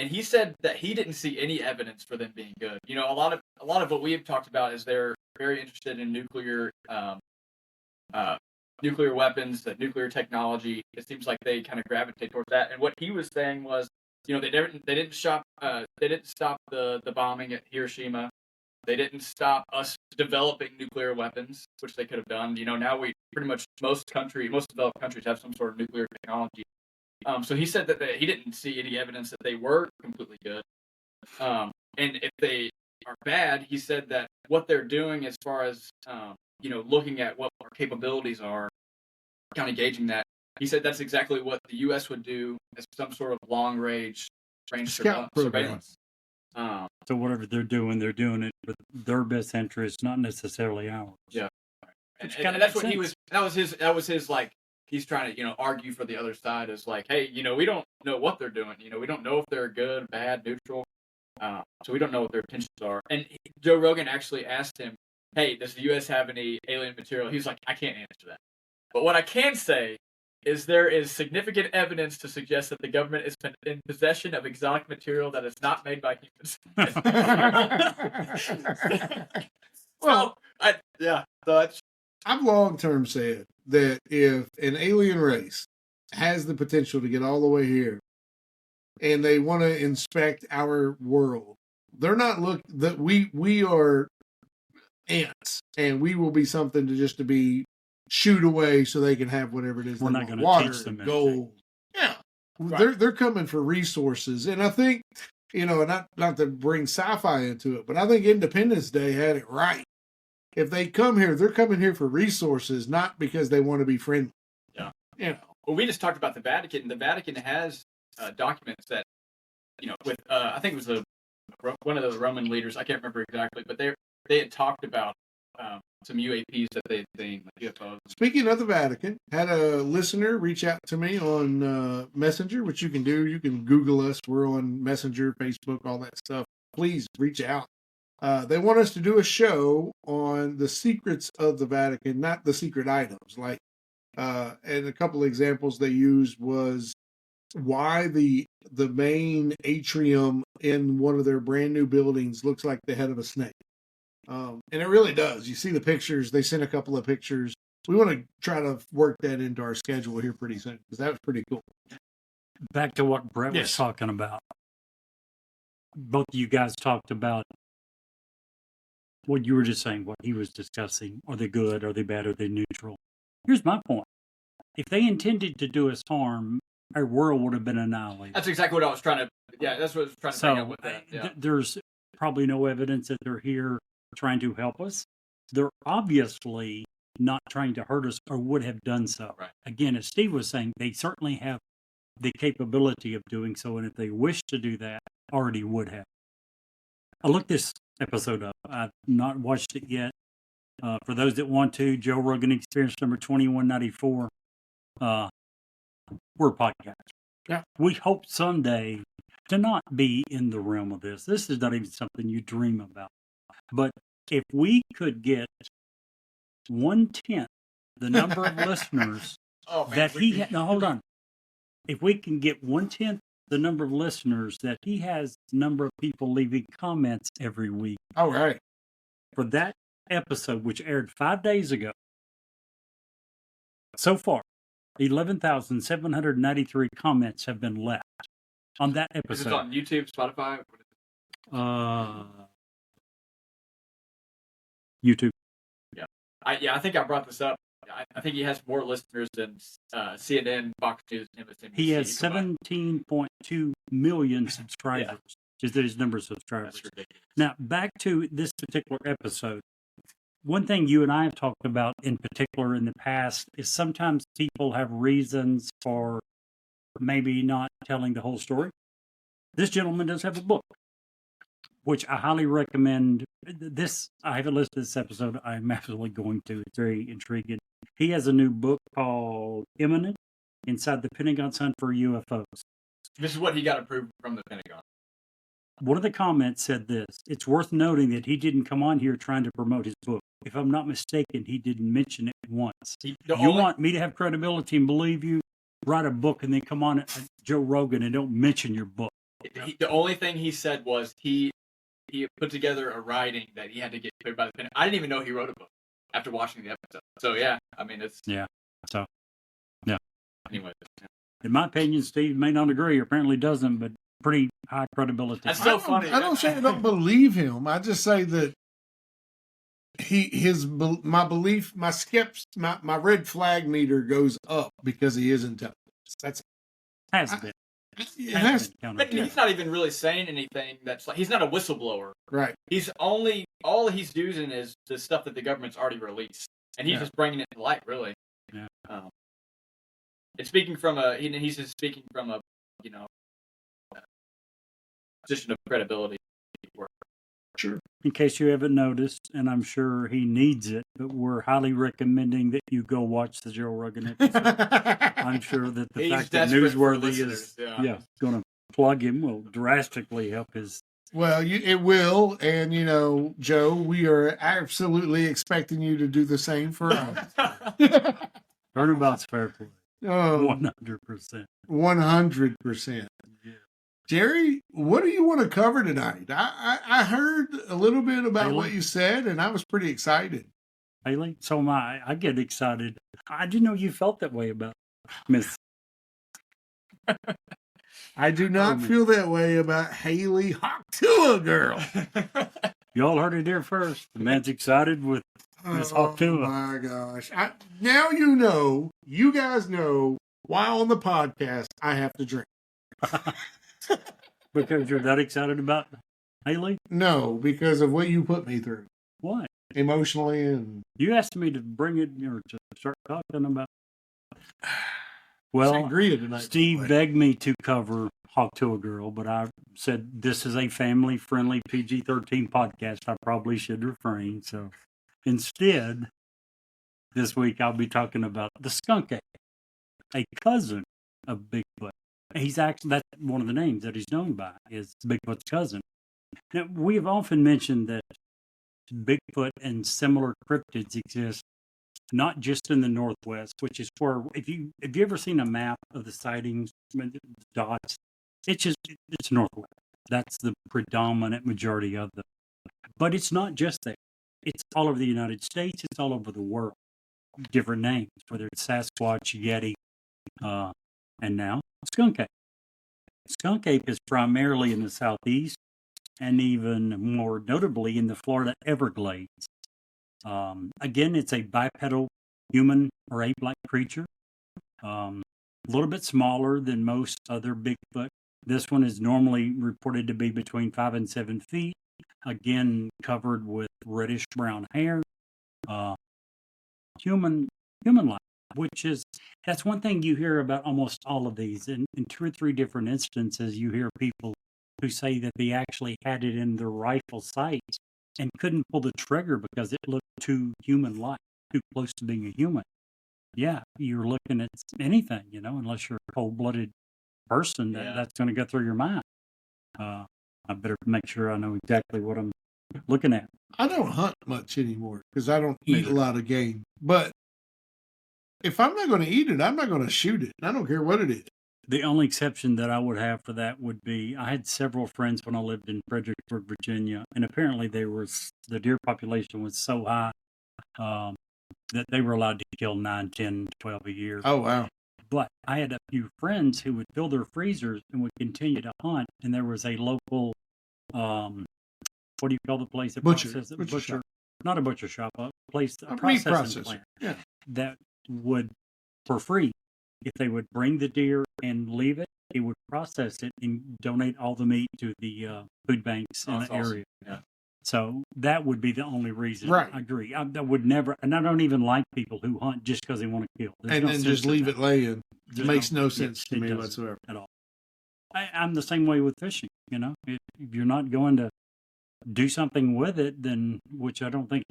he said that he didn't see any evidence for them being good. A lot of what we have talked about is they're very interested in nuclear weapons, nuclear technology. It seems like they kind of gravitate towards that. And what he was saying was, they didn't stop the bombing at Hiroshima. They didn't stop us developing nuclear weapons, which they could have done. Now we pretty much most developed countries have some sort of nuclear technology. So he said that he didn't see any evidence that they were completely good. And if they are bad, he said that what they're doing as far as, looking at what our capabilities are, kind of gauging that, he said that's exactly what the U.S. would do as some sort of long-range surveillance. So whatever they're doing it with their best interest, not necessarily ours. Yeah. And that's what he was, that was his, like, he's trying to, argue for the other side is like, hey, we don't know what they're doing. We don't know if they're good, bad, neutral. So we don't know what their intentions are. And Joe Rogan actually asked him, hey, does the U.S. have any alien material? He was like, I can't answer that. But what I can say is there is significant evidence to suggest that the government is in possession of exotic material that is not made by humans. I've long term said that if an alien race has the potential to get all the way here and they want to inspect our world, they're not that we are ants and we will be something to be shoot away so they can have whatever it is. We're not going to teach them gold. Yeah. Right. They're coming for resources. And I think, not to bring sci-fi into it, but I think Independence Day had it right. If they come here, they're coming here for resources, not because they want to be friendly. Yeah. Well, we just talked about the Vatican. The Vatican has documents that, with I think it was one of the Roman leaders. I can't remember exactly, but they had talked about some UAPs that they had seen, like UFOs. Speaking of the Vatican, had a listener reach out to me on Messenger, which you can do. You can Google us. We're on Messenger, Facebook, all that stuff. Please reach out. They want us to do a show on the secrets of the Vatican, not the secret items. And a couple of examples they used was why the main atrium in one of their brand new buildings looks like the head of a snake. And it really does. You see the pictures. They sent a couple of pictures. We want to try to work that into our schedule here pretty soon because that was pretty cool. Back to what Brett was talking about. Both of you guys talked about what you were just saying, what he was discussing. Are they good? Are they bad? Are they neutral? Here's my point. If they intended to do us harm, our world would have been annihilated. That's exactly what I was trying to, that's what I was trying to bring up with that. Yeah. There's probably no evidence that they're here trying to help us. They're obviously not trying to hurt us or would have done so. Right. Again, as Steve was saying, they certainly have the capability of doing so, and if they wish to do that, already would have. I looked this episode up. I've not watched it yet. For those that want to, Joe Rogan Experience number 2194. We're a podcast. Yeah. We hope someday to not be in the realm of this. This is not even something you dream about. But if we could get 1/10 the number of listeners that he had, now hold on. If we can get 1/10 the number of listeners that he has, number of people leaving comments every week. All right. For that episode, which aired 5 days ago, so far, 11,793 comments have been left on that Is episode. it on YouTube, Spotify? YouTube. I think I brought this up. I think he has more listeners than CNN, Fox News, and MSNBC. He has combined. 17.2 million subscribers. Just his number of subscribers. That's ridiculous. Now, back to this particular episode. One thing you and I have talked about in particular in the past is sometimes people have reasons for maybe not telling the whole story. This gentleman does have a book, which I highly recommend. This, I haven't listened to this episode. I'm absolutely going to. It's very intriguing. He has a new book called Imminent, Inside the Pentagon's Hunt for UFOs. This is what he got approved from the Pentagon. One of the comments said this: it's worth noting that he didn't come on here trying to promote his book. If I'm not mistaken, he didn't mention it once. Want me to have credibility and believe you? Write a book and then come on Joe Rogan and don't mention your book. The only thing he said was he put together a writing that he had to get cleared by the Pentagon. I didn't even know he wrote a book after watching the episode. So yeah, I mean it's anyway. In my opinion, Steve may not agree, or apparently doesn't, but pretty high credibility. That's so funny. I don't say I don't believe him. I just say that my red flag meter goes up because he is intelligent. That's Has been. it has, But he's not even really saying anything that's like, he's not a whistleblower. right. He's only, all he's using is the stuff that the government's already released. And he's just bringing it to light, really. Yeah. It's speaking from he's just speaking from a, position of credibility. Sure. In case you haven't noticed, and I'm sure he needs it, but we're highly recommending that you go watch the Joe Rogan episode. I'm sure that the He's fact that desperate for Newsworthy is listeners, going to plug him will drastically help his. Well, it will, and Joe, we are absolutely expecting you to do the same for us. Turnabout's fair play. Oh, 100%. 100%. Yeah. Jerry, what do you want to cover tonight? I heard a little bit about what you said, and I was pretty excited. Haley, so am I. I get excited. I didn't know you felt that way about Miss. I do not feel that way about Haley Hawktua girl. Y'all heard it here first. The man's excited with Miss Hawktua. Oh my gosh. Now you guys know why on the podcast I have to drink. Because you're that excited about Haley? No, because of what you put me through. Why? Emotionally and... You asked me to bring it or to start talking about. Well, sangria tonight. Steve begged me to cover Hawktua Girl, but I said this is a family-friendly PG-13 podcast. I probably should refrain. So instead, this week I'll be talking about the Skunk Ape, a cousin of Bigfoot. He's actually, that's one of the names that he's known by, is Bigfoot's cousin. Now, we have often mentioned that Bigfoot and similar cryptids exist not just in the Northwest, which is where, have you ever seen a map of the sightings, dots? It's Northwest. That's the predominant majority of them. But it's not just there. It's all over the United States. It's all over the world. Different names, whether it's Sasquatch, Yeti, and now Skunk Ape. Skunk Ape is primarily in the Southeast and even more notably in the Florida Everglades. Again, it's a bipedal human or ape-like creature. A little bit smaller than most other Bigfoot. This one is normally reported to be between 5 and 7 feet. Again, covered with reddish brown hair. human life, that's one thing you hear about almost all of these. In 2 or 3 different instances, you hear people who say that they actually had it in their rifle sights and couldn't pull the trigger because it looked too human-like, too close to being a human. Yeah, you're looking at anything, unless you're a cold-blooded person, that's going to go through your mind. I better make sure I know exactly what I'm looking at. I don't hunt much anymore because I don't eat a lot of game. But if I'm not going to eat it, I'm not going to shoot it. I don't care what it is. The only exception that I would have for that would be I had several friends when I lived in Fredericksburg, Virginia, and apparently the deer population was so high that they were allowed to kill 9, 10, 12 a year. Oh, wow. But I had a few friends who would fill their freezers and would continue to hunt, and there was a local, what do you call the place that processes it? Butcher shop. Not a butcher shop, a place, a meat processing processor. plant. Yeah. That would, for free, if they would bring the deer and leave it, he would process it and donate all the meat to the food banks in the area. Yeah. So that would be the only reason. Right. I agree. I would never, and I don't even like people who hunt just because they want to kill. There's And no then sense just in leave that it laying. It There's makes no sense to it me doesn't whatsoever. at all. I'm the same way with fishing. If you're not going to do something with it, then which I don't think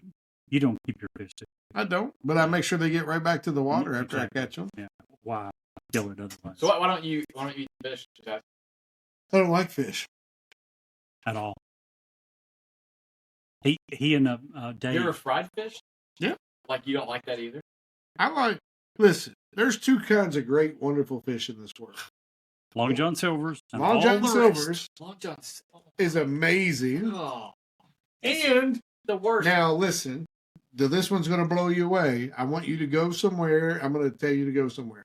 you don't keep your fish to. I don't, but I make sure they get right back to the water after I catch them. Yeah. Why kill it otherwise? So why don't you eat fish, Jeff? I don't like fish. At all. He and Dave. You ever fried fish? Yeah. Like you don't like that either? Listen, there's 2 kinds of great, wonderful fish in this world. Long John Silver's. And Long all John the Silver's rest. Long John Silver is amazing. Oh, And the worst. now listen, this one's going to blow you away. I want you to go somewhere. I'm going to tell you to go somewhere.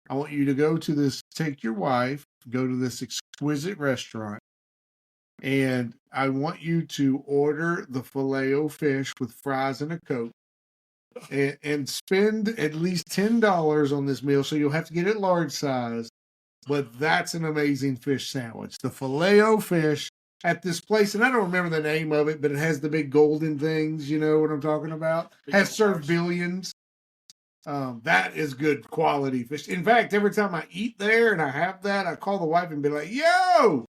I want you to go to this, take your wife, go to this exquisite restaurant, and I want you to order the Filet-O-Fish with fries and a Coke, and spend at least $10 on this meal. So you'll have to get it large size, but that's an amazing fish sandwich. The Filet-O-Fish at this place, and I don't remember the name of it, but it has the big golden things. You know what I'm talking about? Has served billions. That is good quality fish. In fact, every time I eat there and I have that, I call the wife and be like, yo,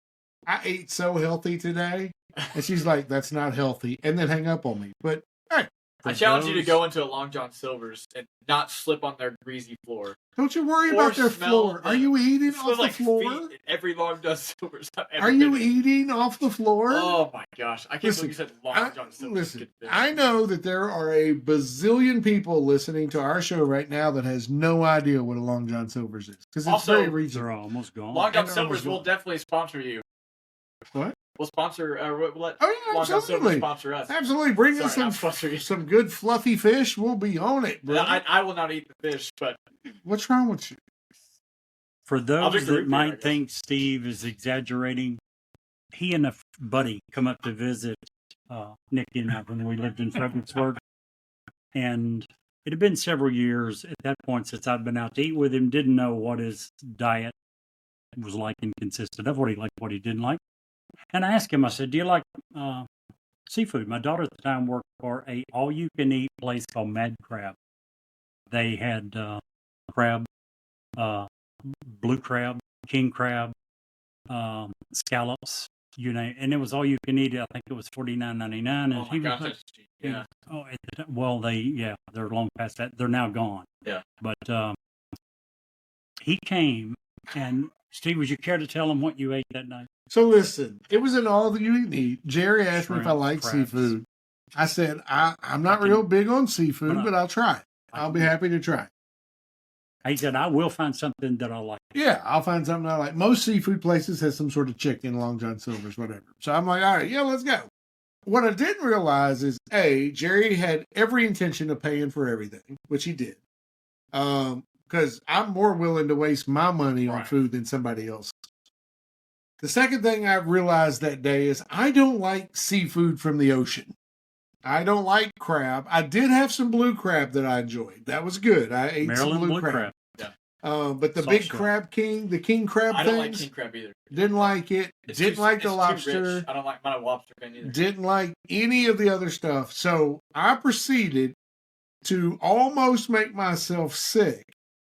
I ate so healthy today. And she's like, that's not healthy. And then hang up on me. But hey. I challenge you to go into a Long John Silver's and not slip on their greasy floor. Don't you worry Or about their smell floor. Are you eating It smells off the like floor? feet in every Long John Silver's I've ever Are you been in. eating off the floor? Oh my gosh. I can't Listen, believe you said Long John Silver's. Listen, good fish. I know that there are a bazillion people listening to our show right now that has no idea what a Long John Silver's is. Because it's Also, very They're regional. almost gone. Long John And they're Silver's will almost definitely sponsor you. What? We'll sponsor, we'll let Oh, yeah, Long John Silver absolutely. sponsor us. Absolutely. Bring us Sorry, I'll sponsor you. some good fluffy fish. We'll be on it, bro. I will not eat the fish, but What's wrong with you? For I'll those drink the root that beer, I might guess. think Steve is exaggerating, he and a buddy come up to visit Nikki and I when we lived in Fredericksburg. And it had been several years at that point since I'd been out to eat with him, didn't know what his diet was like and consisted of, what he liked, what he didn't like. And I asked him, I said, do you like seafood? My daughter at the time worked for a all-you-can-eat place called Mad Crab. They had crab, blue crab, king crab, scallops, you know, and it was all you can eat. I think it was $49.99. And oh my he was gosh, like, that's cheap. Yeah. oh, well, they're long past that. They're now gone. Yeah. But he came, and Steve, would you care to tell him what you ate that night? So listen, it was an all you can eat. Jerry asked me if I Shrimp, like crabs. seafood. I said, I'm not I can- real big on seafood, But but I'll try it. I I'll be can- happy to try it. He said, I will find something that I like. Yeah, I'll find something I like. Most seafood places has some sort of chicken, Long John Silver's, whatever. So I'm like, all right, yeah, let's go. What I didn't realize is, Jerry had every intention of paying for everything, which he did. Because I'm more willing to waste my money on Right. food than somebody else. The second thing I realized that day is I don't like seafood from the ocean. I don't like crab. I did have some blue crab that I enjoyed. That was good. I ate Maryland some blue blue crab. crab. But the Salt big shell. crab king, the king crab I don't like things, king crab either. didn't like it. It's Didn't too- like it's the too lobster. rich. I don't like my lobster fan either. Didn't like any of the other stuff. So I proceeded to almost make myself sick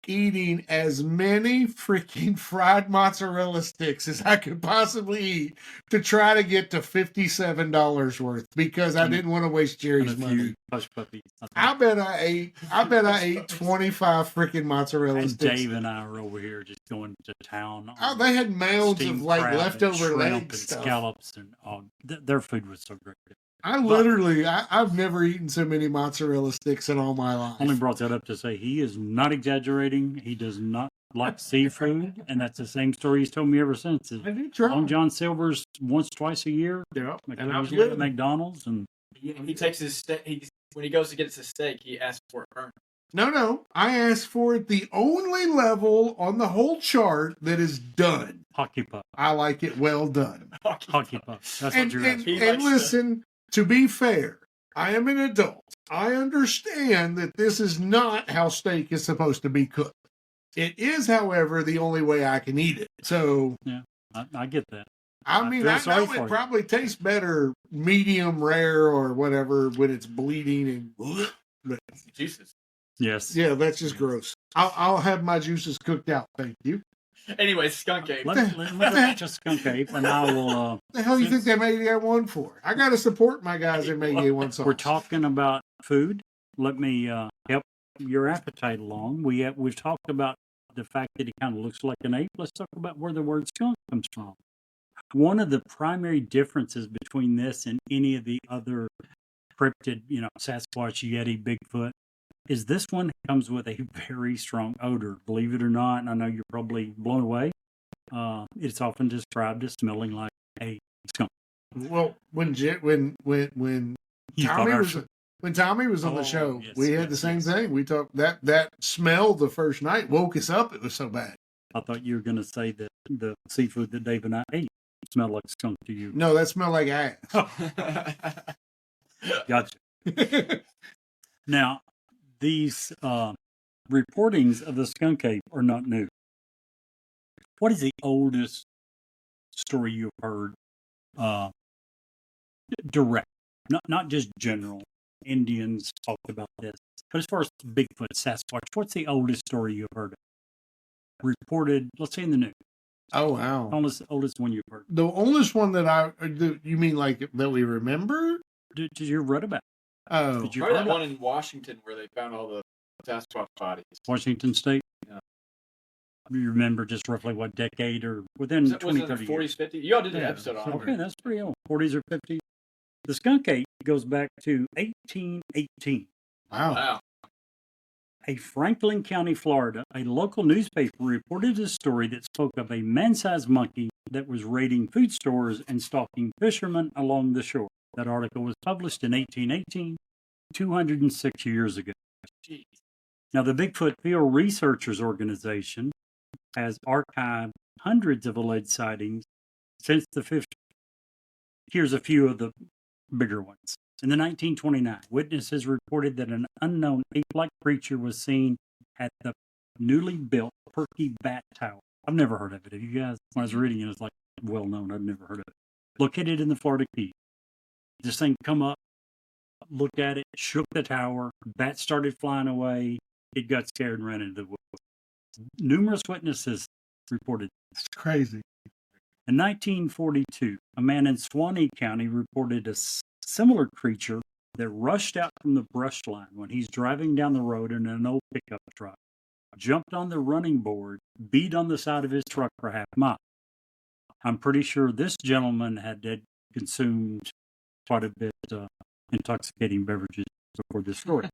eating as many freaking fried mozzarella sticks as I could possibly eat to try to get to $57 worth because I didn't want to waste Jerry's money. Hush puppies. I bet I ate 25 freaking mozzarella And sticks. Dave and I are over here just going to town. Oh, they had mounds of steamed like crab and leftover shrimp leg and stuff. scallops and all. Their food was so great. I've never eaten so many mozzarella sticks in all my life. Only brought that up to say he is not exaggerating. He does not like seafood, and that's the same story he's told me ever since. I do try. Long John Silver's once, twice a year. Yeah, Like and I I'm was good. at McDonald's, and He takes his steak. When he goes to get his steak, he asks for it burnt. No. I asked for it the only level on the whole chart that is done. hockey puck. I like it well done. Hockey puck. That's And, what you're and, asking. He and likes listen, to be fair, I am an adult. I understand that this is not how steak is supposed to be cooked. It is, however, the only way I can eat it. So, I get that. I mean, feel I sorry know for it you. probably tastes better medium rare or whatever when it's bleeding and but Juices. Yes. yeah, that's just gross. I'll have my juices cooked out. Thank you. Anyway, Skunk Ape. Let's just Skunk Ape, and I will. The hell you think they made that one for? I got to support my guys that made that one sauce. We're talking about food. Let me help your appetite along. We've talked about the fact that he kind of looks like an ape. Let's talk about where the word skunk comes from. One of the primary differences between this and any of the other cryptid, Sasquatch, Yeti, Bigfoot, is this one comes with a very strong odor. Believe it or not, and I know you're probably blown away. It's often described as smelling like a skunk. Well, when You Tommy thought was when Tommy was on the show, yes, we had the same thing. We talked that smell the first night woke us up. It was so bad. I thought you were going to say that the seafood that Dave and I ate smelled like skunk to you. No, that smelled like ass. Gotcha. Now, these reportings of the skunk ape are not new. What is the oldest story you've heard? Direct, not just general. Indians talked about this, but as far as Bigfoot, Sasquatch, what's the oldest story you've heard? Reported, let's say in the news. Oh wow! Oldest one you've heard. The oldest one that you mean like that we remember? Did you read about? Oh, Did you Probably heard that it? one in Washington where they found all the Sasquatch bodies. Washington State? Yeah. You remember just roughly what decade or within Was it 20, the 30 40s, years? 50s? You all did an Yeah. episode on it. Okay, that's pretty old. 40s or 50s. The skunk ape goes back to 1818. wow! Wow. A Franklin County, Florida, a local newspaper reported a story that spoke of a man-sized monkey that was raiding food stores and stalking fishermen along the shore. That article was published in 1818, 206 years ago. Jeez. Now, the Bigfoot Field Researchers Organization has archived hundreds of alleged sightings since the 50s. Here's a few of the bigger ones. In the 1929, witnesses reported that an unknown ape-like creature was seen at the newly built Perky Bat Tower. I've never heard of it. Have you guys? When I was reading it, it's like well known. I'd never heard of it. Located in the Florida Keys. This thing come up, looked at it, shook the tower. Bats started flying away. It got scared and ran into the woods. Numerous witnesses reported. It's crazy. In 1942, a man in Suwannee County reported a similar creature that rushed out from the brush line when he's driving down the road in an old pickup truck, jumped on the running board, beat on the side of his truck for half a mile. I'm pretty sure this gentleman had consumed quite a bit intoxicating beverages before this story.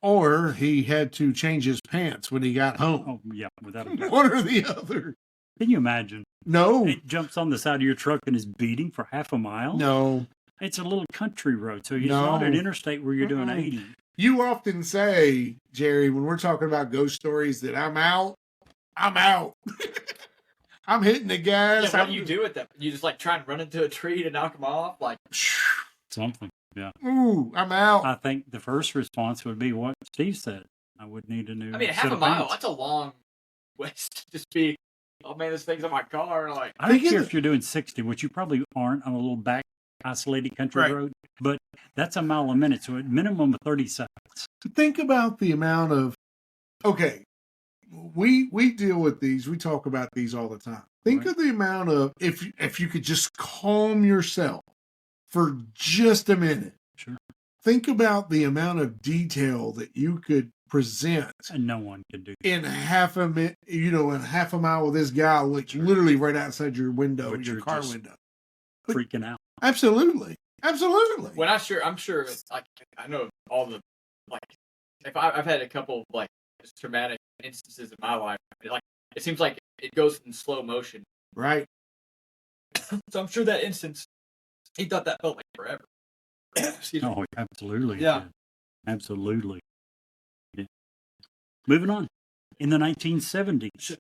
Or he had to change his pants when he got home. Oh, yeah, without a doubt. One or the other. Can you imagine? No, It jumps on the side of your truck and is beating for half a mile? no. It's a little country road, so it's No. not an interstate where you're doing Mm-mm. 80. You often say, Jerry, when we're talking about ghost stories, that I'm out. I'm out. I'm hitting the Yeah, gas. what do you do with them? You just like try and run into a tree to knock them off? Like, Something, yeah. Ooh, I'm out. I think the first response would be what Steve said. I would need a new I mean, set half a of mile, pants. that's a long ways to just be, oh man, this thing's on my car. Like, I don't Think of care the- if you're doing 60, which you probably aren't on a little back isolated country Right. road. But that's a mile a minute, so at minimum of 30 seconds. Think about the amount of, okay, we deal with these, we talk about these all the time. Think Right. of the amount of, if you could just calm yourself for just a minute. Sure. Think about the amount of detail that you could present And no one can do that. in half a minute, in half a mile with this guy, which literally right outside your window, But your you're car just window. freaking out. Absolutely. Absolutely. When I'm sure, like, I know all the, like, if I've had a couple, like, just traumatic instances in my life, like, it seems like it goes in slow motion. Right. So I'm sure that instance, he thought that felt like forever. Excuse me. Oh, absolutely. Yeah. Dude. Absolutely. Yeah. Moving on. In the 1970s,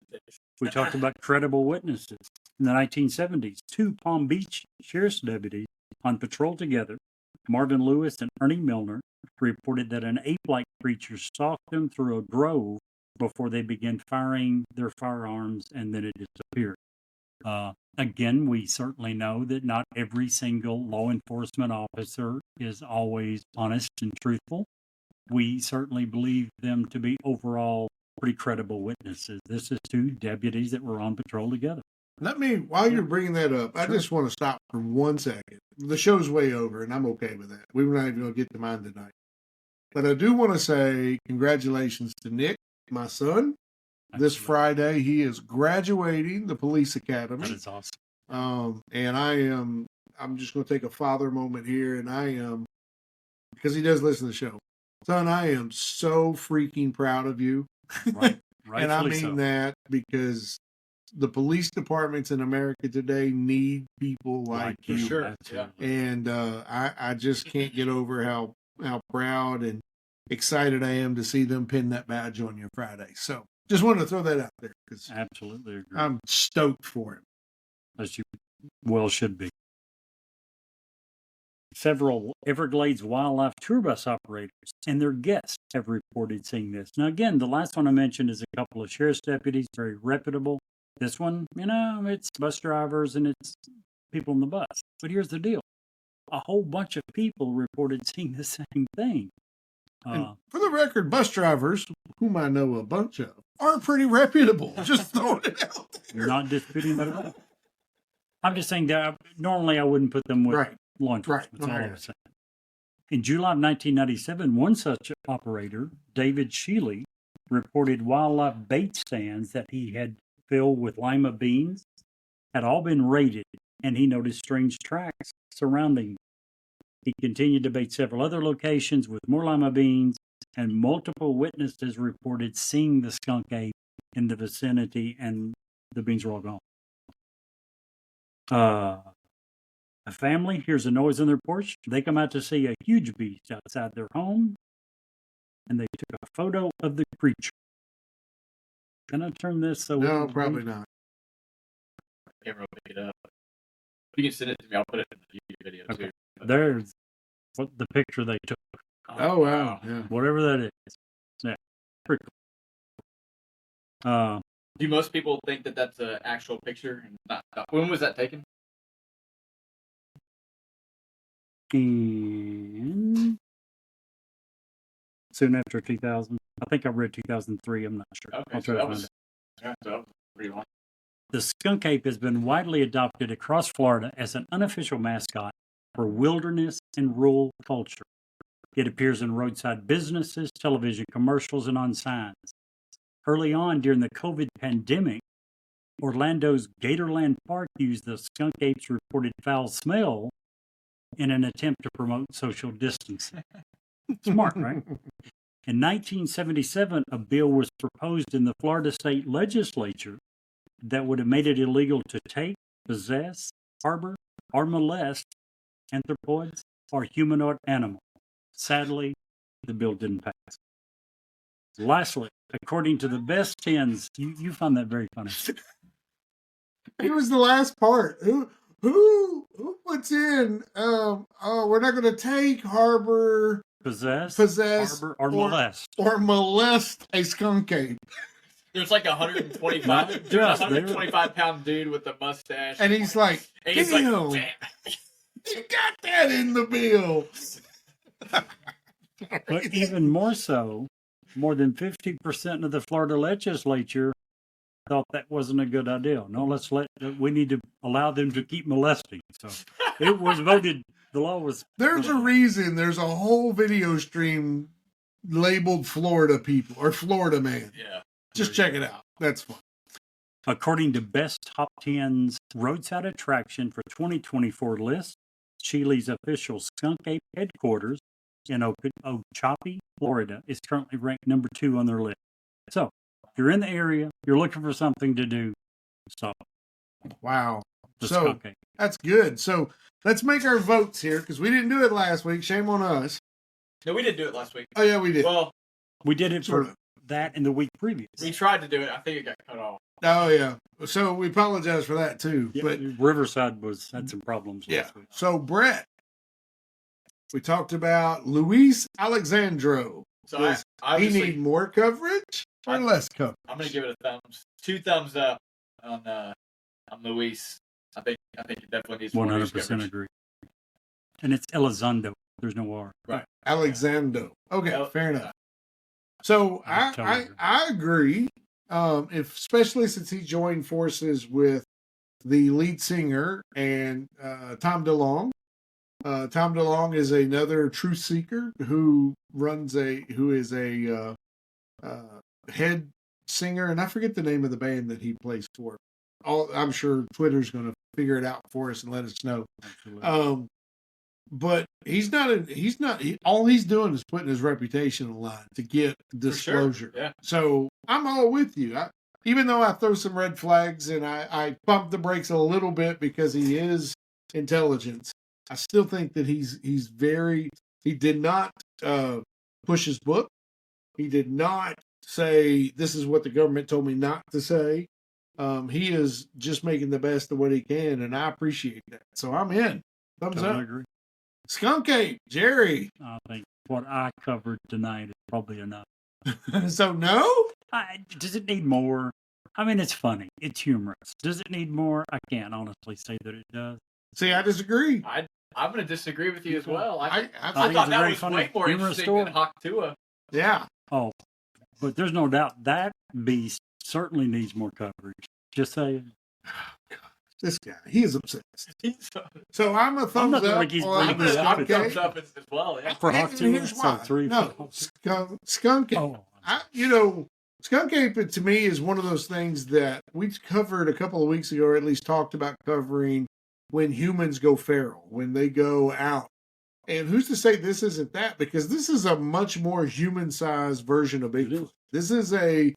we talked about credible witnesses. In the 1970s, two Palm Beach sheriff's deputies on patrol together, Marvin Lewis and Ernie Milner, reported that an ape-like creature stalked them through a grove before they began firing their firearms, and then it disappeared. Again, we certainly know that not every single law enforcement officer is always honest and truthful. We certainly believe them to be overall pretty credible witnesses. This is two deputies that were on patrol together. While you're bringing that up, I just want to stop for 1 second. The show's way over, and I'm okay with that. We're not even going to get to mine tonight. But I do want to say congratulations to Nick, my son. This Absolutely. Friday, he is graduating the police academy. That is awesome. And I'm just going to take a father moment here, and because he does listen to the show. Son, I am so freaking proud of you. Right. And I Rightfully mean so. that because the police departments in America today need people like For you. sure. Absolutely. And I just can't get over how proud and excited I am to see them pin that badge on you Friday. So just wanted to throw that out there because Absolutely agree. I'm stoked for it. As you well should be. Several Everglades wildlife tour bus operators and their guests have reported seeing this. Now, again, the last one I mentioned is a couple of sheriff's deputies, very reputable. This one, it's bus drivers and it's people on the bus. But here's the deal. A whole bunch of people reported seeing the same thing. And for the record, bus drivers, whom I know a bunch of, are pretty reputable. Just throwing it out there. Not disputing that at all. I'm just saying that normally I wouldn't put them with Right. law enforcement. That's all Right. I'm saying. In July of 1997, one such operator, David Shealy, reported wildlife bait stands that he had filled with lima beans had all been raided, and he noticed strange tracks surrounding. He continued to bait several other locations with more lima beans, and multiple witnesses reported seeing the skunk ape in the vicinity, and the beans were all gone. A family hears a noise on their porch. They come out to see a huge beast outside their home, and they took a photo of the creature. Can I turn this so? No, probably not. I can't really pick it up. You can send it to me. I'll put it in the YouTube video Okay. too. There's what the picture they took. Oh, wow. Yeah. Whatever that is. Yeah. Pretty cool. Do most people think that that's an actual picture? And not, when was that taken? And soon after 2000. I think I read 2003. I'm not sure. Okay, I'll so try to that find was, it. yeah, so that was pretty long. The skunk ape has been widely adopted across Florida as an unofficial mascot for wilderness and rural culture. It appears in roadside businesses, television commercials, and on signs. Early on during the COVID pandemic, Orlando's Gatorland Park used the skunk ape's reported foul smell in an attempt to promote social distancing. Smart, right? In 1977, a bill was proposed in the Florida state legislature that would have made it illegal to take, possess, harbor, or molest anthropoids or humanoid animals. Sadly, the bill didn't pass. Lastly, according to the best 10s, you find that very funny. It was the last part. Who puts in? We're not going to take, harbor, Possess, harbor, or molest. or molest a skunk ape. There's like 125 pound dude with a mustache. And he's like, And he's damn. like, damn. You got that in the bill. But even more so, more than 50% of the Florida legislature thought that wasn't a good idea. No, we need to allow them to keep molesting. So it was voted, the law was. There's a reason there's a whole video stream labeled Florida people or Florida man. Yeah. Just check it out. That's fun. According to Best Top 10's Roadside Attraction for 2024 list, Chile's official Skunk Ape headquarters in Okeechobee, Florida, is currently ranked number 2 on their list. So, if you're in the area, you're looking for something to do, stop. Wow. The So Skunk Ape. that's good. So let's make our votes here because we didn't do it last week. Shame on us. No, we didn't do it last week. Oh, yeah, we did. Well, We did it Sort for of. that in the week previous. we tried to do it. I think it got cut off. Oh, yeah. So we apologize for that, too. Yeah, But Riverside had some problems yeah. last week. So, Brett, we talked about Luis Alexandro. So Does I he obviously, need more coverage or less coverage? I'm going to give it a 2 thumbs up on Luis. I think it definitely needs more news 100% coverage. agree. And it's Elizondo. There's no R. Right. Alexandro. Okay, Oh, fair enough. So I agree. Especially since he joined forces with the lead singer and Tom DeLonge. Tom DeLonge is another truth seeker who is a head singer, and I forget the name of the band that he plays for. I'm sure Twitter's going to figure it out for us and let us know. Absolutely. But all he's doing is putting his reputation on the line to get disclosure. Sure. Yeah. So I'm all with you. Even though I throw some red flags and I pump the brakes a little bit because he is intelligence, I still think that he did not push his book. He did not say, this is what the government told me not to say. He is just making the best of what he can, and I appreciate that. So I'm in. Thumbs Totally up. agree. Skunk Ape, Jerry. I think what I covered tonight is probably enough. So no? Does it need more? I mean, it's funny. It's humorous. Does it need more? I can't honestly say that it does. See, I disagree. I'm going to disagree with you as well. I think thought it's a that very was funny, way more humorous interesting story. than Haktua. Yeah. Oh, but there's no doubt that beast certainly needs more coverage. Just saying. This guy, he is obsessed. So I'm a thumbs nothing up like he's on bringing the it up. I'm a Skunk thumbs Ape. up as well. Yeah. For And Haktua, here's so why. 3, No, 4. Skunk Ape. Oh, Skunk Ape to me is one of those things that we covered a couple of weeks ago, or at least talked about covering when humans go feral, when they go out. And who's to say this isn't that? Because this is a much more human-sized version of Bigfoot. This is if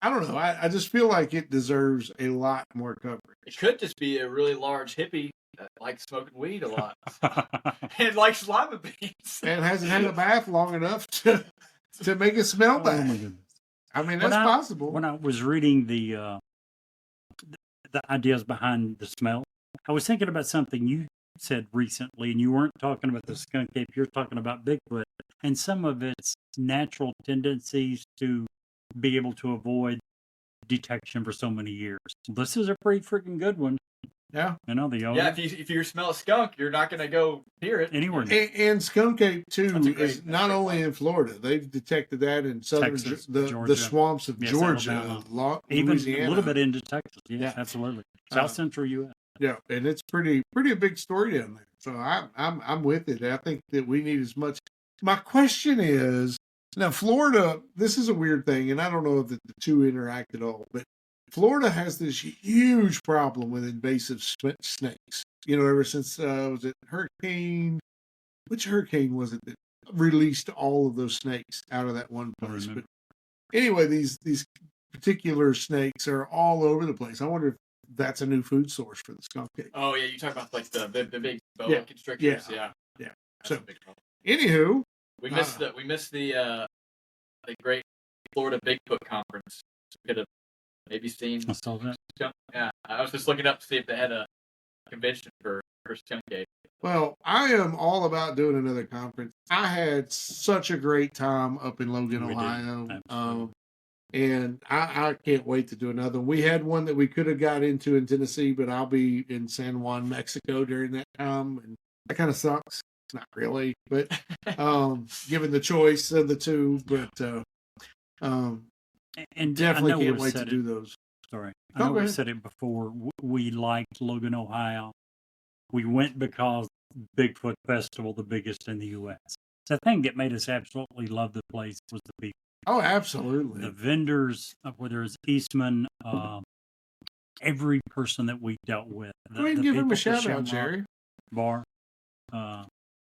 I don't know, I just feel like it deserves a lot more coverage. It could just be a really large hippie that likes smoking weed a lot and likes lima beans. And hasn't had a bath long enough to make it smell oh my bad. goodness. I mean, that's possible. When I was reading the ideas behind the smell, I was thinking about something you said recently, and you weren't talking about the skunk ape, you're talking about Bigfoot, and some of its natural tendencies to be able to avoid detection for so many years. This is a pretty freaking good one. Yeah. You know, the odor. Yeah, if you smell a skunk, you're not going to go near it. Anywhere. And Skunk Ape, too, That's a great- is not only in Florida. They've detected that in southern Texas, the Georgia. swamps of Yes, Georgia, Alabama. Even Louisiana. a little bit into Texas. Yes, Yeah. absolutely. South Central U.S. Yeah, and it's pretty a big story down there. So I'm with it. I think that we need as much. My question is, now Florida, this is a weird thing, and I don't know if the two interact at all, but Florida has this huge problem with invasive snakes. You know, ever since was it Hurricane? Which hurricane was it that released all of those snakes out of that one place? But anyway, these particular snakes are all over the place. I wonder if that's a new food source for the skunk ape. Oh yeah, you talk about like the big boa Yeah. constrictors. Yeah. Yeah. That's So- a big problem. Anywho, We missed the great Florida Bigfoot conference. We could have maybe seen I saw that. skunk. Yeah, I was just looking up to see if they had a convention for skunk ape. well, I am all about doing another conference. I had such a great time up in Logan, We did. Ohio. Absolutely. And I can't wait to do another. We had one that we could have got into in Tennessee, but I'll be in San Juan, Mexico during that time. And that kind of sucks. Not really, but given the choice of the two, but And definitely I know can't we've wait to said do it. those. Sorry, I Go know we've ahead. said it before. We liked Logan, Ohio. We went because Bigfoot Festival, the biggest in the U.S. The thing that made us absolutely love the place was the people. Oh, absolutely. The vendors, whether it's Eastman, every person that we dealt with. Go ahead and give him a shout out, Jerry. Bar.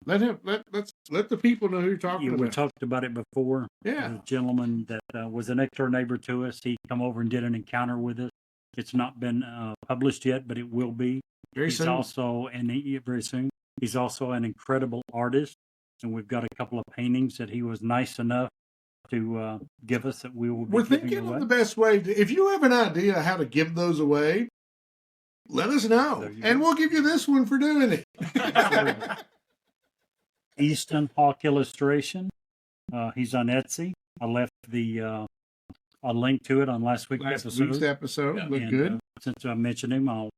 Let the people know who you're talking We about. talked about it before. Yeah. The gentleman that was a next door neighbor to us, he come over and did an encounter with us. It's not been published yet, but it will be. Very He's soon. also, very soon. He's also an incredible artist, and we've got a couple of paintings that he was nice enough to give us that we will be We're giving thinking away. of the best way. If you have an idea how to give those away, let us know, and we'll give you this one for doing it. Easton Hawk Illustration. He's on Etsy. I left the a link to it on last week's episode. Look good. Since I mentioned him, I'll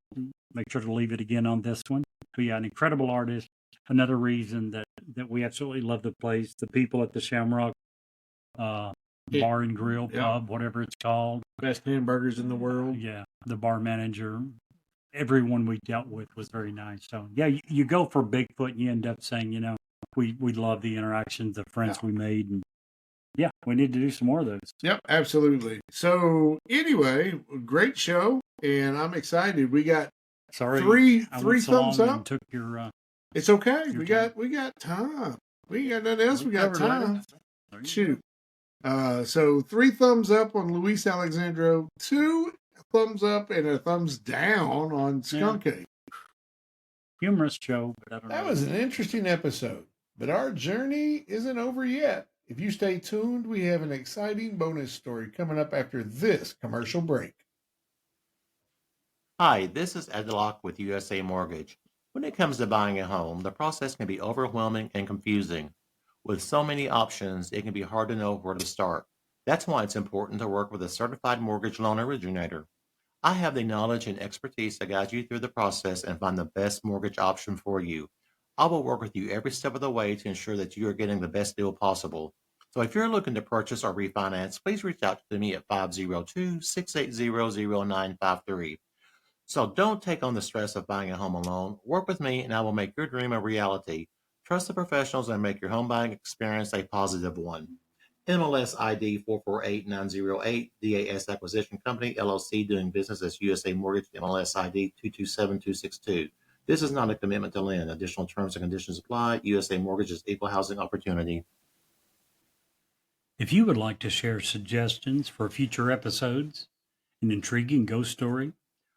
make sure to leave it again on this one. But yeah, an incredible artist. Another reason that we absolutely love the place. The people at the Shamrock Bar and Grill Pub, whatever it's called. Best hamburgers in the world. Yeah, the bar manager. Everyone we dealt with was very nice. So yeah, you go for Bigfoot and you end up saying, we love the interactions, the friends we made, and yeah, we need to do some more of those. Yep, absolutely. So anyway, great show, and I'm excited. We got three thumbs up. And took your. It's okay. Your We got time. We got nothing else. We got time. Shoot. So 3 thumbs up on Luis Alexandro, 2 thumbs up and a thumbs down on Skunk Ape. Humorous show, but I don't know. That was an interesting episode, but our journey isn't over yet. If you stay tuned, we have an exciting bonus story coming up after this commercial break. Hi, this is Ed Locke with USA Mortgage. When it comes to buying a home, the process can be overwhelming and confusing. With so many options, it can be hard to know where to start. That's why it's important to work with a certified mortgage loan originator. I have the knowledge and expertise to guide you through the process and find the best mortgage option for you. I will work with you every step of the way to ensure that you are getting the best deal possible. So if you're looking to purchase or refinance, please reach out to me at 502-680-0953. So don't take on the stress of buying a home alone. Work with me and I will make your dream a reality. Trust the professionals and make your home buying experience a positive one. MLS ID 448908, DAS Acquisition Company, LLC, doing business as USA Mortgage, MLS ID 227262. This is not a commitment to lend. Additional terms and conditions apply. USA Mortgage is equal housing opportunity. If you would like to share suggestions for future episodes, an intriguing ghost story,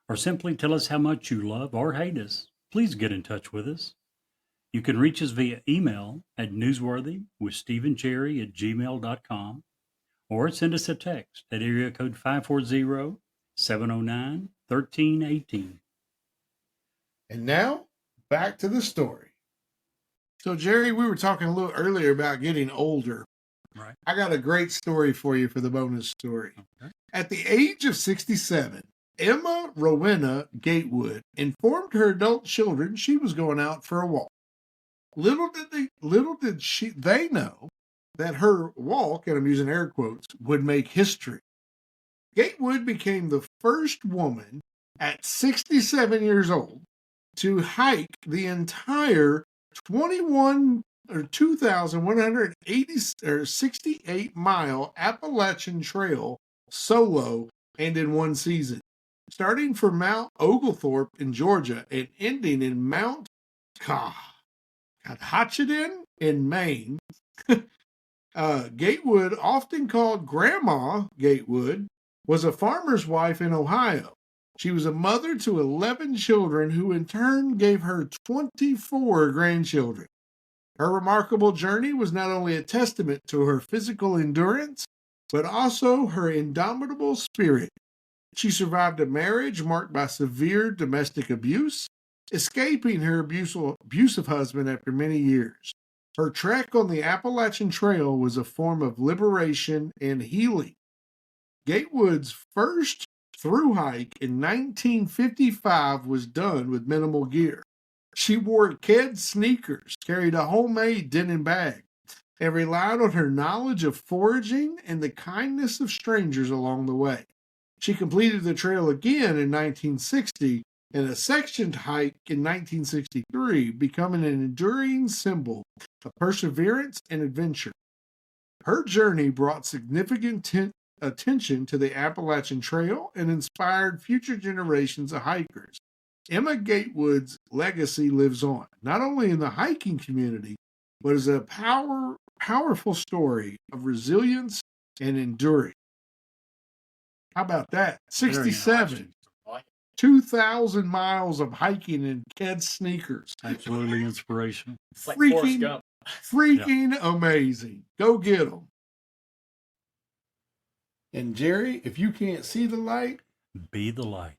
or simply tell us how much you love or hate us, please get in touch with us. You can reach us via email at newsworthywithstephencherry@gmail.com or send us a text at area code 540-709-1318. And now, back to the story. So, Jerry, we were talking a little earlier about getting older. Right. I got a great story for you for the bonus story. Okay. At the age of 67, Emma Rowena Gatewood informed her adult children she was going out for a walk. Little did they know that her walk, and I'm using air quotes, would make history. Gatewood became the first woman at 67 years old to hike the entire 2,168 mile Appalachian Trail solo and in one season, starting from Mount Oglethorpe in Georgia and ending in Mount Hatchedin in Maine. Gatewood, often called Grandma Gatewood, was a farmer's wife in Ohio. She was a mother to 11 children who in turn gave her 24 grandchildren. Her remarkable journey was not only a testament to her physical endurance, but also her indomitable spirit. She survived a marriage marked by severe domestic abuse, escaping her abusive husband after many years. Her trek on the Appalachian Trail was a form of liberation and healing. Gatewood's first through hike in 1955 was done with minimal gear. She wore Keds sneakers, carried a homemade denim bag, and relied on her knowledge of foraging and the kindness of strangers along the way. She completed the trail again in 1960 and a sectioned hike in 1963, becoming an enduring symbol of perseverance and adventure. Her journey brought significant attention to the Appalachian Trail and inspired future generations of hikers. Emma Gatewood's legacy lives on, not only in the hiking community, but as a powerful story of resilience and enduring. How about that? 67. 2,000 miles of hiking in Keds sneakers. Absolutely inspirational. It's like Forrest Gump. Freaking amazing. Go get them. And Jerry, if you can't see the light, Be the light.